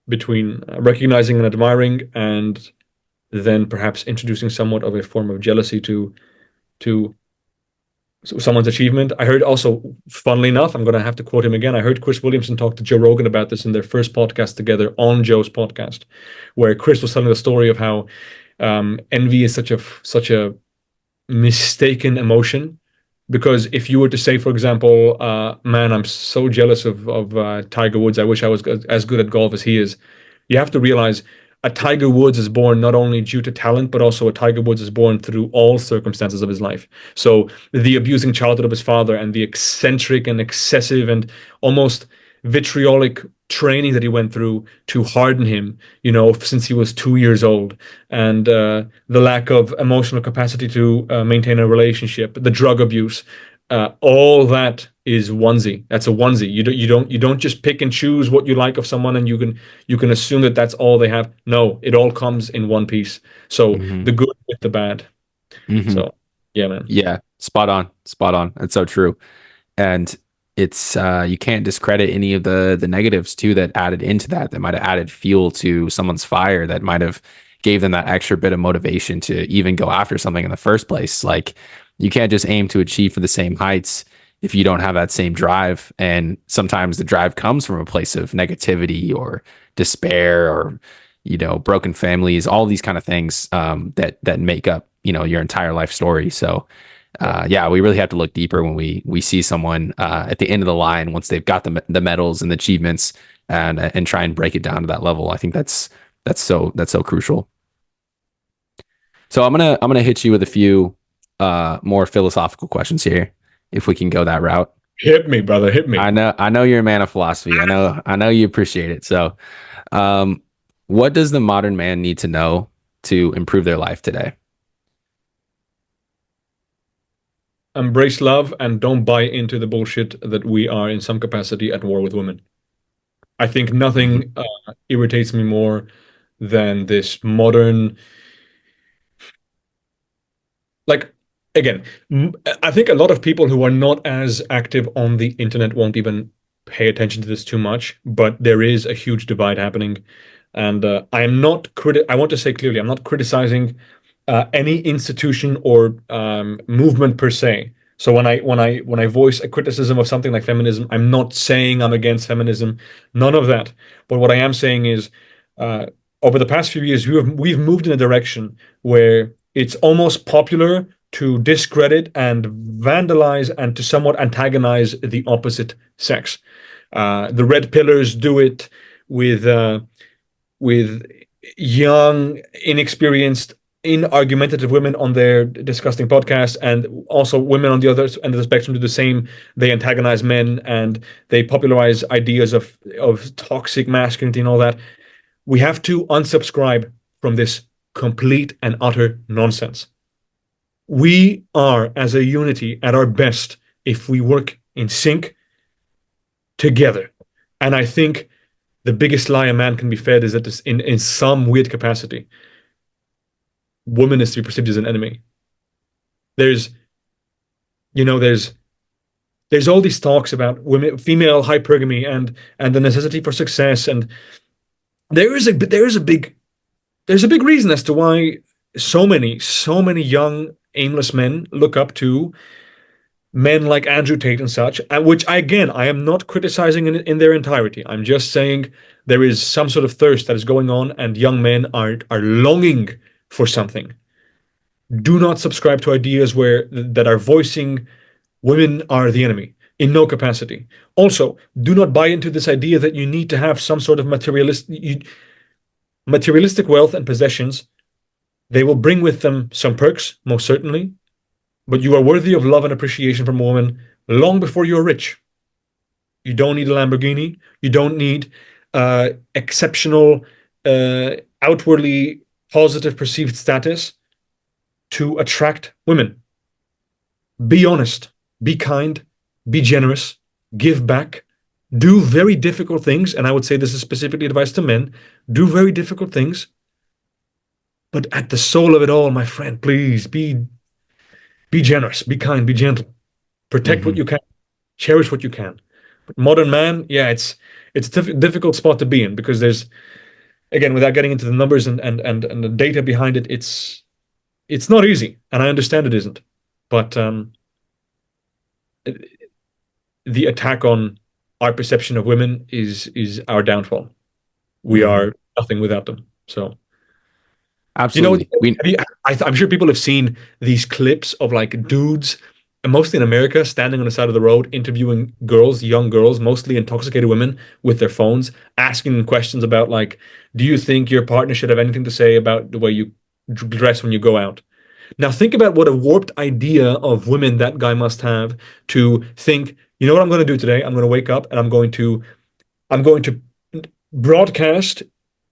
recognizing and admiring, and then perhaps introducing somewhat of a form of jealousy to someone's achievement. I heard also, funnily enough, I'm going to have to quote him again. I heard Chris Williamson talk to Joe Rogan about this in their first podcast together on Joe's podcast, where Chris was telling the story of how envy is such a mistaken emotion. Because if you were to say, for example, man, I'm so jealous of Tiger Woods. I wish I was as good at golf as he is. You have to realize a Tiger Woods is born not only due to talent, but also a Tiger Woods is born through all circumstances of his life. So the abusing childhood of his father and the eccentric and excessive and almost vitriolic training that he went through to harden him, since he was 2 years old, and the lack of emotional capacity to maintain a relationship, the drug abuse, all that is onesie. That's a onesie. You don't just pick and choose what you like of someone, and you can assume that that's all they have. No, it all comes in one piece. So Hmm. the good with the bad. Hmm. So yeah, man. Yeah, spot on, spot on. That's so true. And it's you can't discredit any of the negatives too that added into that might have added fuel to someone's fire, that might have gave them that extra bit of motivation to even go after something in the first place. Like, you can't just aim to achieve for the same heights if you don't have that same drive. And sometimes the drive comes from a place of negativity or despair, or broken families, all these kind of things, that make up your entire life story. So yeah, we really have to look deeper when we see someone at the end of the line, once they've got the medals and the achievements, and try and break it down to that level. I think that's so crucial. So I'm gonna hit you with a few more philosophical questions here, if we can go that route. Hit me, brother. Hit I me. know I know you're a man of philosophy. I know you appreciate it. So, um, what does the modern man need to know to improve their life today? Embrace love and don't buy into the bullshit that we are in some capacity at war with women. I think Hmm. nothing irritates me more than this modern, like, again, I think a lot of people who are not as active on the internet won't even pay attention to this too much, but there is a huge divide happening. And I am not I want to say clearly, I'm not criticizing any institution or movement per se. So when I voice a criticism of something like feminism, I'm not saying I'm against feminism, none of that. But what I am saying is, uh, over the past few years, we've moved in a direction where it's almost popular to discredit and vandalize and to somewhat antagonize the opposite sex. The red pillars do it with with young, inexperienced, inargumentative women on their disgusting podcast, and also women on the other end of the spectrum do the same. They antagonize men and they popularize ideas of toxic masculinity and all that. We have to unsubscribe from this complete and utter nonsense. We are, as a unity, at our best if we work in sync together. And I think the biggest lie a man can be fed is that this, in some weird capacity, woman is to be perceived as an enemy. There's, you know, there's all these talks about women, female hypergamy, and the necessity for success, and there's a big reason as to why so many young aimless men look up to men like Andrew Tate and such, which I am not criticizing in their entirety. I'm just saying there is some sort of thirst that is going on, and young men are longing for something. Do not subscribe to ideas that are voicing women are the enemy in no capacity. Also, do not buy into this idea that you need to have some sort of materialistic wealth and possessions. They will bring with them some perks, most certainly, but you are worthy of love and appreciation from a woman long before you're rich. You don't need a Lamborghini. You don't need exceptional, outwardly positive perceived status to attract women. Be honest, be kind, be generous, give back, do very difficult things. And I would say this is specifically advice to men. Do very difficult things. But at the soul of it all, my friend, please be generous, be kind, be gentle. Protect what Hmm. you can, cherish what you can. But modern man, yeah, it's a difficult spot to be in because there's, again, without getting into the numbers and the data behind it, it's not easy, and I understand it isn't. But the attack on our perception of women is our downfall. We Hmm. are nothing without them. So. You know, Absolutely. We. I'm sure people have seen these clips of like dudes, mostly in America, standing on the side of the road, interviewing girls, young girls, mostly intoxicated women, with their phones, asking them questions about like, do you think your partner should have anything to say about the way you dress when you go out? Now think about what a warped idea of women that guy must have to think, you know what I'm going to do today? I'm going to wake up and I'm going to broadcast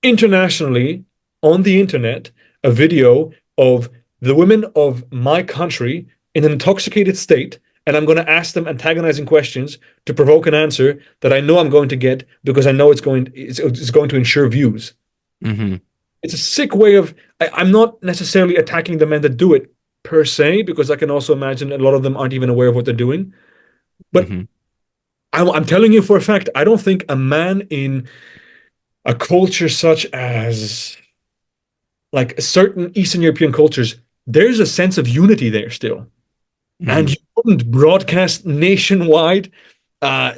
internationally on the internet a video of the women of my country in an intoxicated state, and I'm going to ask them antagonizing questions to provoke an answer that I know I'm going to get because I know it's going to ensure views. Hmm. It's a sick way of. I'm not necessarily attacking the men that do it per se, because I can also imagine a lot of them aren't even aware of what they're doing. But Hmm. I'm telling you for a fact, I don't think a man in a culture such as like certain Eastern European cultures, there's a sense of unity there still. And Hmm. you wouldn't broadcast nationwide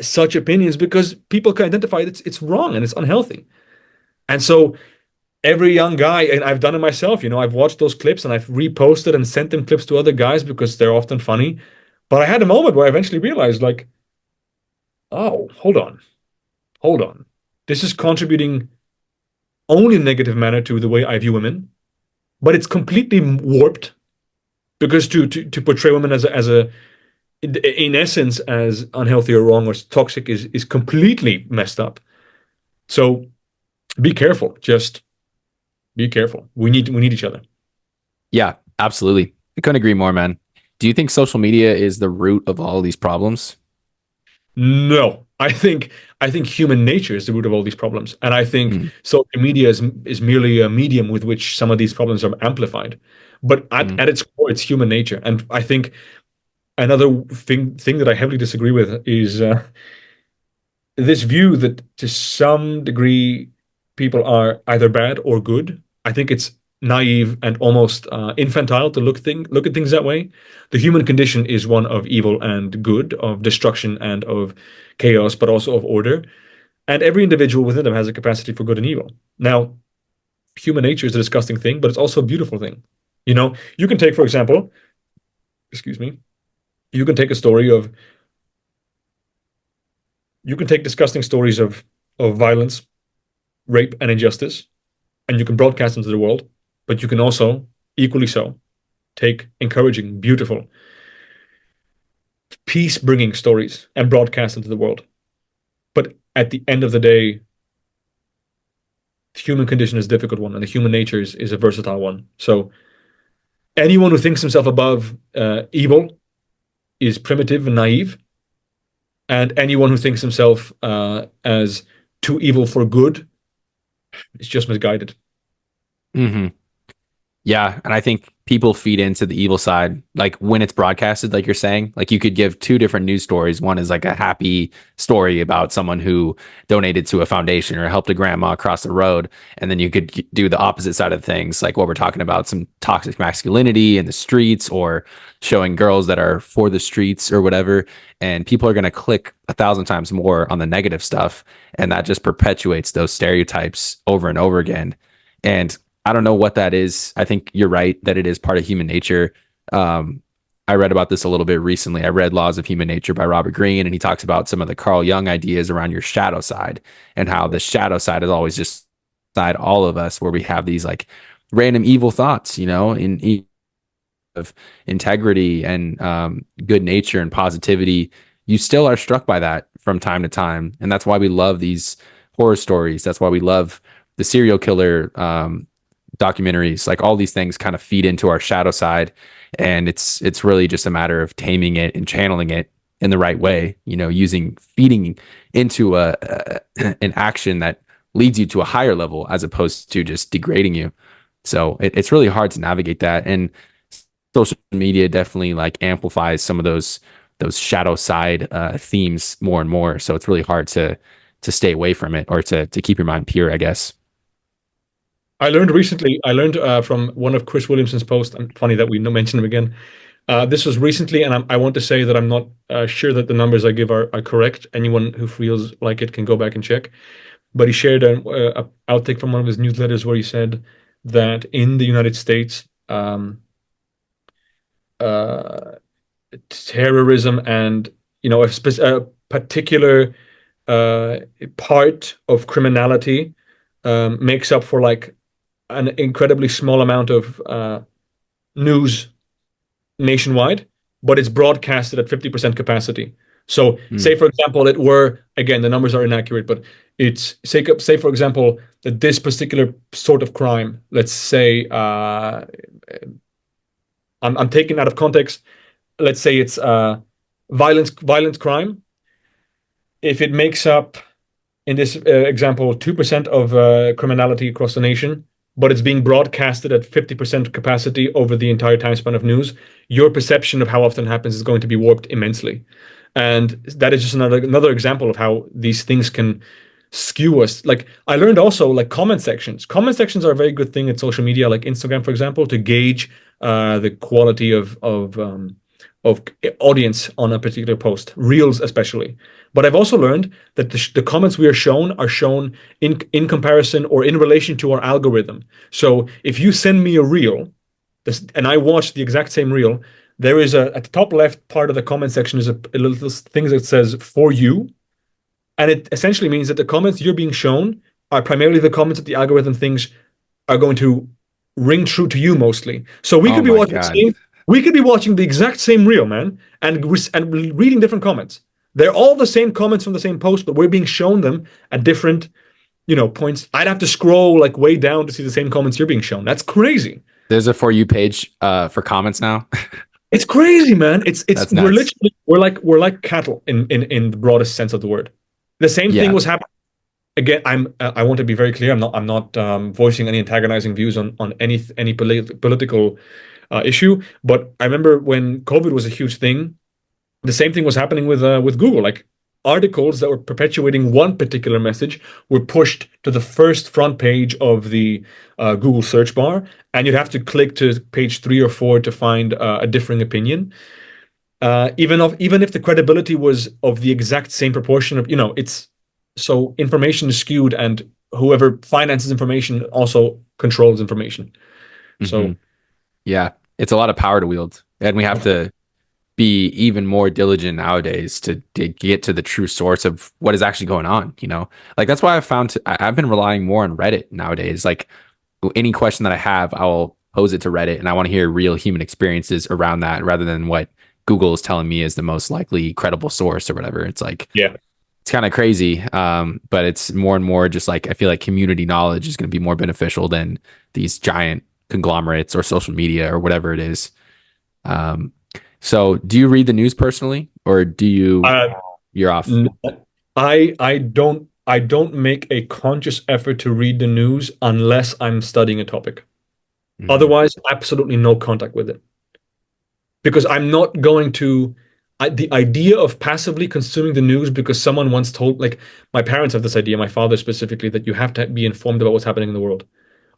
such opinions because people can identify that it's wrong and it's unhealthy. And so every young guy, and I've done it myself, I've watched those clips and I've reposted and sent them clips to other guys because they're often funny. But I had a moment where I eventually realized, like, oh, hold on. This is contributing only in a negative manner to the way I view women, but it's completely warped because to portray women as a in essence as unhealthy or wrong or toxic is completely messed up. So be careful. Just be careful. We need each other. Yeah, absolutely. I couldn't agree more, man. Do you think social media is the root of all these problems? No, I think human nature is the root of all these problems, and I think Mm. social media is merely a medium with which some of these problems are amplified. But at, Mm. at its core, it's human nature, and I think another thing that I heavily disagree with is this view that to some degree people are either bad or good. I think it's naive and almost infantile to look at things that way. The human condition is one of evil and good, of destruction and of chaos, but also of order. And every individual within them has a capacity for good and evil. Now, human nature is a disgusting thing, but it's also a beautiful thing. You can take, for example, excuse me, you can take a story of, you can take disgusting stories of violence, rape, and injustice, and you can broadcast them to the world. But you can also, equally so, take encouraging, beautiful, peace-bringing stories and broadcast them to the world. But at the end of the day, the human condition is a difficult one, and the human nature is a versatile one. So anyone who thinks himself above evil is primitive and naive, and anyone who thinks himself as too evil for good is just misguided. Hmm. Yeah, and I think people feed into the evil side, like when it's broadcasted, like you're saying. Like you could give two different news stories. One is like a happy story about someone who donated to a foundation or helped a grandma across the road, and then you could do the opposite side of things, like what we're talking about, some toxic masculinity in the streets, or showing girls that are for the streets or whatever. And people are going to click 1,000 times more on the negative stuff, and that just perpetuates those stereotypes over and over again. And I don't know what that is. I think you're right that it is part of human nature. I read about this a little bit recently. I read Laws of Human Nature by Robert Greene, and he talks about some of the Carl Jung ideas around your shadow side, and how the shadow side is always just inside all of us, where we have these like random evil thoughts, in of integrity and good nature and positivity. You still are struck by that from time to time, and that's why we love these horror stories. That's why we love the serial killer documentaries. Like all these things kind of feed into our shadow side, and it's really just a matter of taming it and channeling it in the right way, using feeding into an action that leads you to a higher level as opposed to just degrading you. So it's really hard to navigate that, and social media definitely like amplifies some of those shadow side themes more and more. So it's really hard to stay away from it, or to keep your mind pure, I guess. I learned from one of Chris Williamson's posts, and funny that we mention him again. This was recently, and I want to say that I'm not sure that the numbers I give are correct. Anyone who feels like it can go back and check. But he shared a outtake from one of his newsletters where he said that in the United States, uh, terrorism and a particular part of criminality makes up for like an incredibly small amount of news nationwide, but it's broadcasted at 50% capacity. So, say Mm. for example, it were again the numbers are inaccurate, but it's say for example that this particular sort of crime, let's say, I'm taking out of context. Let's say it's violent crime. If it makes up in this example 2% of criminality across the nation, but it's being broadcasted at 50% capacity over the entire time span of news, your perception of how often it happens is going to be warped immensely. And that is just another example of how these things can skew us. Like I learned also like comment sections. Comment sections are a very good thing in social media, like Instagram, for example, to gauge the quality of audience on a particular post, reels especially. But I've also learned that the comments we are shown in comparison or in relation to our algorithm. So if you send me a reel, and I watch the exact same reel, there is at the top left part of the comment section is a little thing that says "for you," and it essentially means that the comments you're being shown are primarily the comments that the algorithm thinks are going to ring true to you mostly. So Oh my God. we could be watching the exact same reel, man, and reading different comments. They're all the same comments from the same post, but we're being shown them at different, points. I'd have to scroll like way down to see the same comments you're being shown. That's crazy. There's a For You page for comments now. It's crazy, man. It's That's nuts. we're like cattle in the broadest sense of the word. The same thing Yeah. was happening. Again, I want to be very clear. I'm not voicing any antagonizing views on any political issue. But I remember when COVID was a huge thing, the same thing was happening with Google. Like articles that were perpetuating one particular message were pushed to the first front page of the Google search bar, and you'd have to click to page 3 or 4 to find a differing opinion. Even if the credibility was of the exact same proportion of, it's so information is skewed, and whoever finances information also controls information. Hmm. So Yeah, it's a lot of power to wield, and we have to be even more diligent nowadays to get to the true source of what is actually going on. Like that's why I've been relying more on Reddit nowadays. Like any question that I have, I'll pose it to Reddit, and I want to hear real human experiences around that rather than what Google is telling me is the most likely credible source or whatever. It's like yeah, it's kind of crazy, but it's more and more just like I feel like community knowledge is going to be more beneficial than these giant conglomerates or social media or whatever it is. Um, so do you read the news personally, or uh, you're off? n- I don't make a conscious effort to read the news unless I'm studying a topic. Hmm. Otherwise, absolutely no contact with it. Because I'm not going to, the idea of passively consuming the news because someone once told, like my parents have this idea, my father specifically, that you have to be informed about what's happening in the world.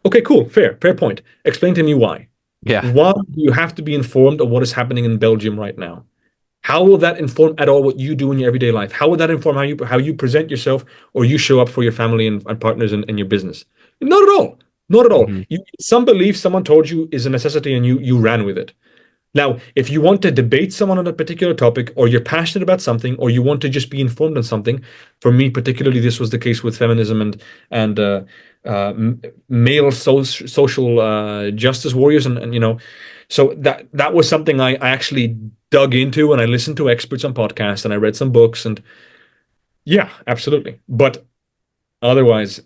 Okay, cool, fair point. Explain to me why. Yeah. Why do you have to be informed of what is happening in Belgium right now? How will that inform at all what you do in your everyday life? How will that inform how you present yourself or you show up for your family and partners in your business? Not at all. Not at all. Hmm. Some belief someone told you is a necessity and you ran with it. Now, if you want to debate someone on a particular topic, or you're passionate about something, or you want to just be informed on something, for me particularly, this was the case with feminism and male social justice warriors, and so that was something I actually dug into, and I listened to experts on podcasts, and I read some books, and yeah, absolutely. But otherwise,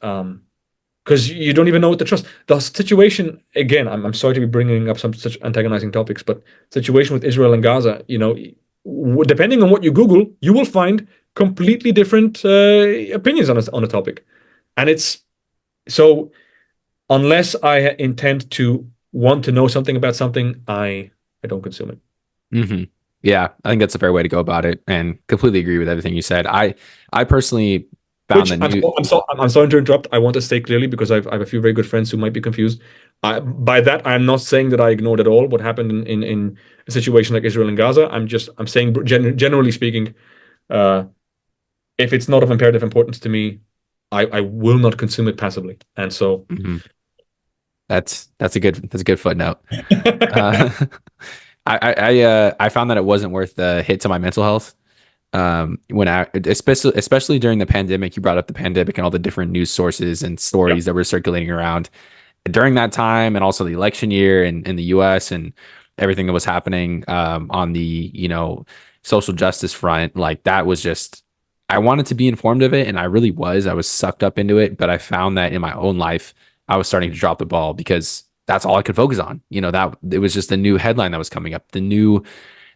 because you don't even know what to trust. The situation, again, I'm sorry to be bringing up some such antagonizing topics, but situation with Israel and Gaza, depending on what you Google, you will find completely different opinions on a topic. And it's so unless I intend to want to know something about something, I don't consume it. Hmm. Yeah, I think that's a fair way to go about it, and completely agree with everything you said. I personally found Which the new. I'm sorry to interrupt. I want to say clearly because I have a few very good friends who might be confused. By that, I'm not saying that I ignored at all what happened in a situation like Israel and Gaza. I'm saying generally speaking, uh, if it's not of imperative importance to me, I will not consume it passively. And so, Mhm. That's a good footnote. Uh, I found that it wasn't worth the hit to my mental health. When I especially during the pandemic, you brought up the pandemic and all the different news sources and yeah, stories that were circulating around during that time, and also the election year in the U.S. and everything that was happening on the social justice front. Like that was just I wanted to be informed of it, and I really was. I was sucked up into it, but I found that in my own life, I was starting to drop the ball because that's all I could focus on. That it was just the new headline that was coming up, the new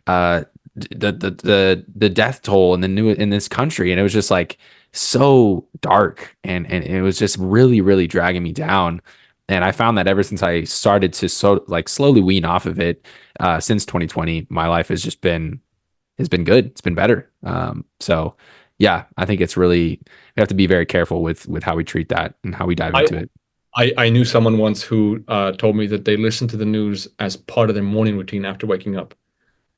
uh the death toll in this country, and it was just like so dark, and it was just really really dragging me down. And I found that ever since I started to slowly wean off of it, since 2020, my life has been good. It's been better. So yeah, I think it's really we have to be very careful with how we treat that and how we dive I into it. I knew someone once who told me that they listened to the news as part of their morning routine after waking up,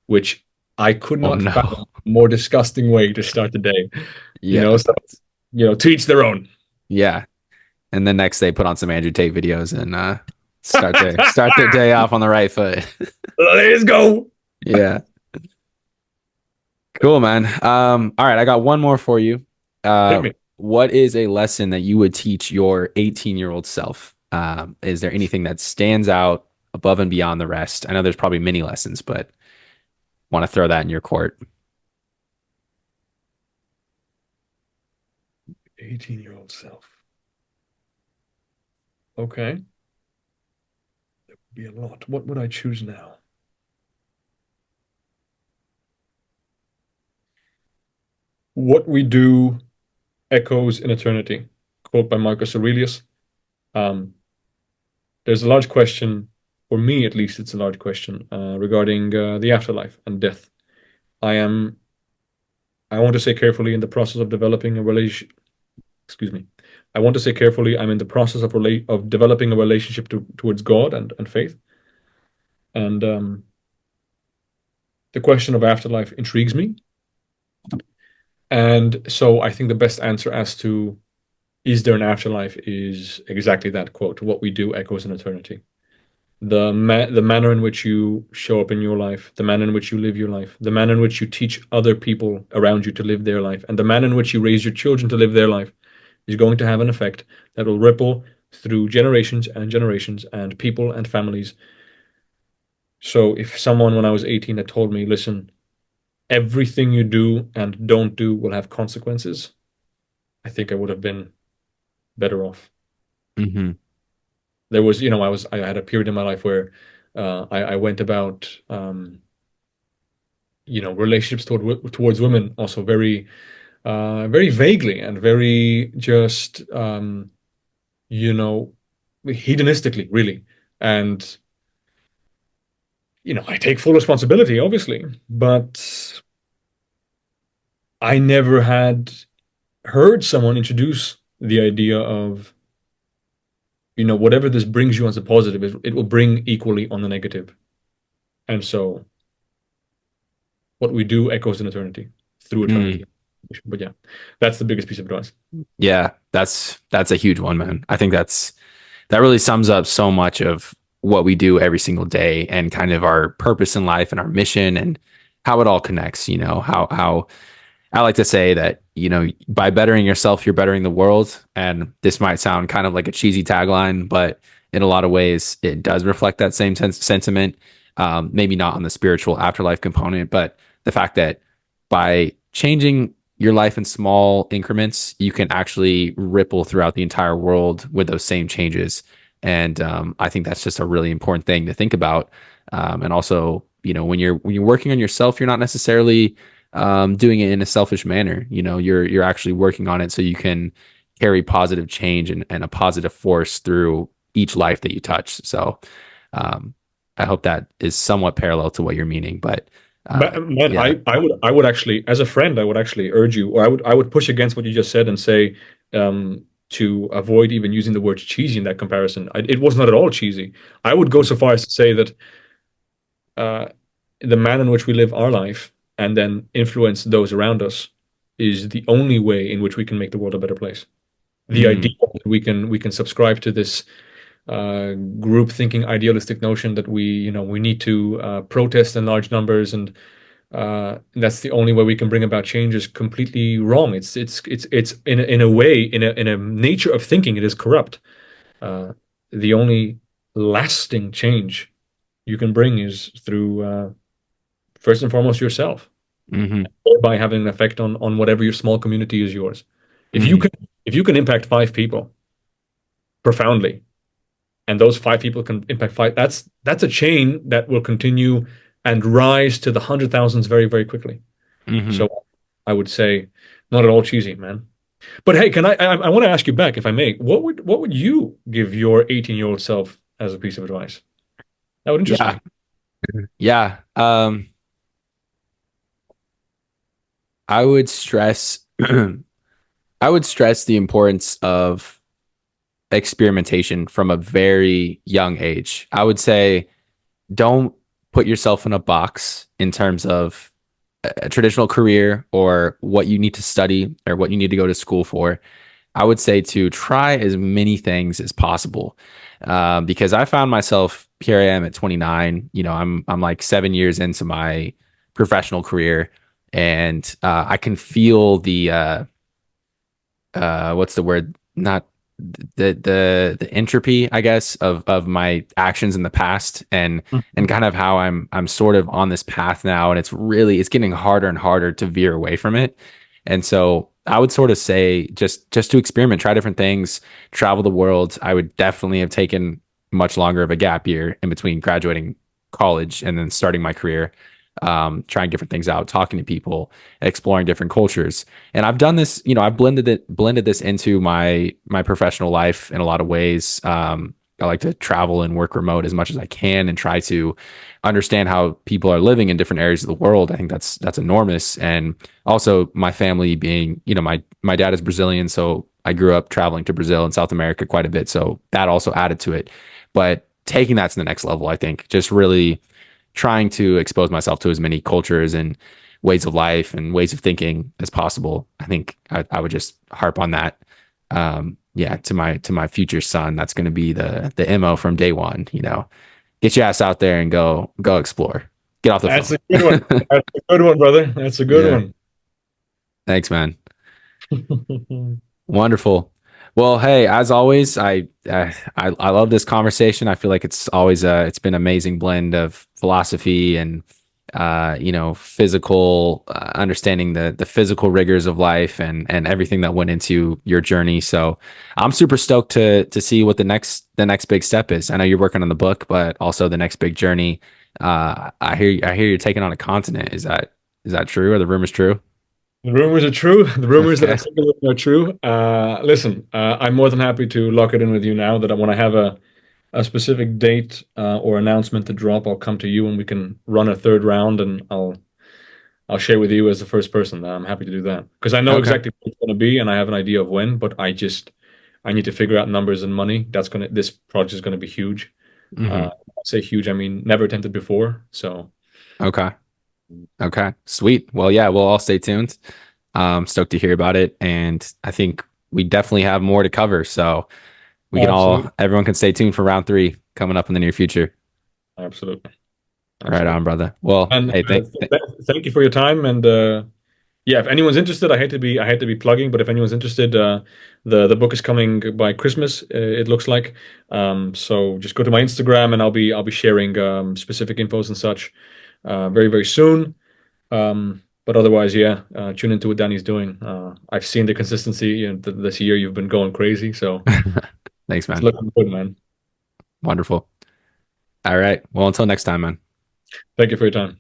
which I could Oh not no. fathom a more disgusting way to start the day. Yeah. So to each their own. Yeah. And then next they put on some Andrew Tate videos and start their day off on the right foot. Let's go. Yeah. Cool, man. All right, I got one more for you. Hit Uh, me. what is a lesson that you would teach your 18-year-old self? Is there anything that stands out above and beyond the rest? I know there's probably many lessons, but want to throw that in your court. 18-year-old self. Okay. That would be a lot. What would I choose now? What we do echoes in eternity. Quote by Marcus Aurelius. Um, there's a large question, for me at least, it's a large question regarding the afterlife and death. I am I want to say carefully in the process of developing a relation. Excuse me. I want to say carefully. I'm in the process of developing a relationship towards God and faith. And the question of afterlife intrigues me. And so I think the best answer as to is there an afterlife is exactly that quote. What we do echoes in eternity. The manner in which you show up in your life, the manner in which you live your life, the manner in which you teach other people around you to live their life, and the manner in which you raise your children to live their life is going to have an effect that will ripple through generations and people and families. So if someone when I was 18 had told me, listen, everything you do and don't do will have consequences, I think I would have been better off. Hmm. There was, I had a period in my life where I went about, relationships towards women also very vaguely and very just, hedonistically, really. And, I take full responsibility, obviously, but I never had heard someone introduce the idea of, whatever this brings you as a positive, it will bring equally on the negative. And so what we do echoes in eternity through Mm. eternity. But yeah, that's the biggest piece of advice. Yeah, that's a huge one, man. I think that really sums up so much of what we do every single day and kind of our purpose in life and our mission and how it all connects, how I like to say that, by bettering yourself, you're bettering the world. And this might sound kind of like a cheesy tagline, but in a lot of ways, it does reflect that same sentiment. Maybe not on the spiritual afterlife component, but the fact that by changing your life in small increments, you can actually ripple throughout the entire world with those same changes. And I think that's just a really important thing to think about. And also, when you're working on yourself, you're not necessarily doing it in a selfish manner. You're actually working on it so you can carry positive change and a positive force through each life that you touch. So um, I hope that is somewhat parallel to what you're meaning. But But man, yeah. I would actually, as a friend, I would actually urge you, or I would push against what you just said and say, to avoid even using the word cheesy in that comparison. It was not at all cheesy. I would go so far as to say that uh, the manner in which we live our life and then influence those around us is the only way in which we can make the world a better place. The idea Mm, that we can subscribe to this group thinking idealistic notion that we need to protest in large numbers and that's the only way we can bring about change is completely wrong. It's in a way in a nature of thinking it is corrupt. Uh, the only lasting change you can bring is through first and foremost yourself hmm by having an effect on whatever your small community is yours. If you hmm can if you can impact five people profoundly and those five people can impact five, that's a chain that will continue and rise to the hundred thousands very, very quickly. hmm So I would say not at all cheesy, man. But hey, I want to ask you back, if I may, what would you give your 18-year-old self as a piece of advice? That would interest Yeah. me. Yeah. I would stress I would stress the importance of experimentation from a very young age. I would say don't put yourself in a box in terms of a traditional career or what you need to study or what you need to go to school for. I would say to try as many things as possible, because I found myself here. I am at 29. I'm like 7 years into my professional career, and I can feel the what's the word? Not the entropy, I guess, of my actions in the past, and kind of how I'm sort of on this path now, and it's getting harder and harder to veer away from it. And so I would sort of say just to experiment, try different things, travel the world. I would definitely have taken much longer of a gap year in between graduating college and then starting my career, trying different things out, talking to people, exploring different cultures. And I've done this, I've blended this into my professional life in a lot of ways. I like to travel and work remote as much as I can and try to understand how people are living in different areas of the world. I think that's enormous. And also my family being, my dad is Brazilian, so I grew up traveling to Brazil and South America quite a bit. So that also added to it. But taking that to the next level, I think just really trying to expose myself to as many cultures and ways of life and ways of thinking as possible. I think I would just harp on that. Yeah, to my future son, that's going to be the MO from day one. Get your ass out there and go explore. Get off the That's phone. a good one. That's a good one, brother. That's a good Yeah. one. Thanks, man. Wonderful. Well, hey, as always, I love this conversation. I feel like it's been an amazing blend of philosophy and physical understanding the physical rigors of life and everything that went into your journey. So I'm super stoked to see what the next big step is. I know you're working on the book, but also the next big journey. I hear you're taking on a continent. Is that true? Are the rumors true? The rumors are true. The rumors that are Okay. circulating are true. Listen, I'm more than happy to lock it in with you now that when I have a specific date or announcement to drop, I'll come to you and we can run a third round and I'll share with you as the first person. I'm happy to do that because I know Okay. exactly what it's going to be and I have an idea of when, but I need to figure out numbers and money. This project is going to be huge. Hmm. I say huge, I mean never attempted before. So Okay. Okay. Sweet. Well, yeah, we'll all stay tuned. Stoked to hear about it. And I think we definitely have more to cover. So absolutely, everyone can stay tuned for round three coming up in the near future. absolutely, Right on, absolutely. brother. Well, And hey, thank you for your time. And yeah, if anyone's interested, I hate to be plugging, but if anyone's interested, the book is coming by Christmas. It looks like. So just go to my Instagram, and I'll be sharing specific infos and such very very soon. But otherwise, yeah, tune into what Danny's doing. I've seen the consistency. This year you've been going crazy, so thanks, it's man. looking good, man. Wonderful. All right. Well, until next time, man. Thank you for your time.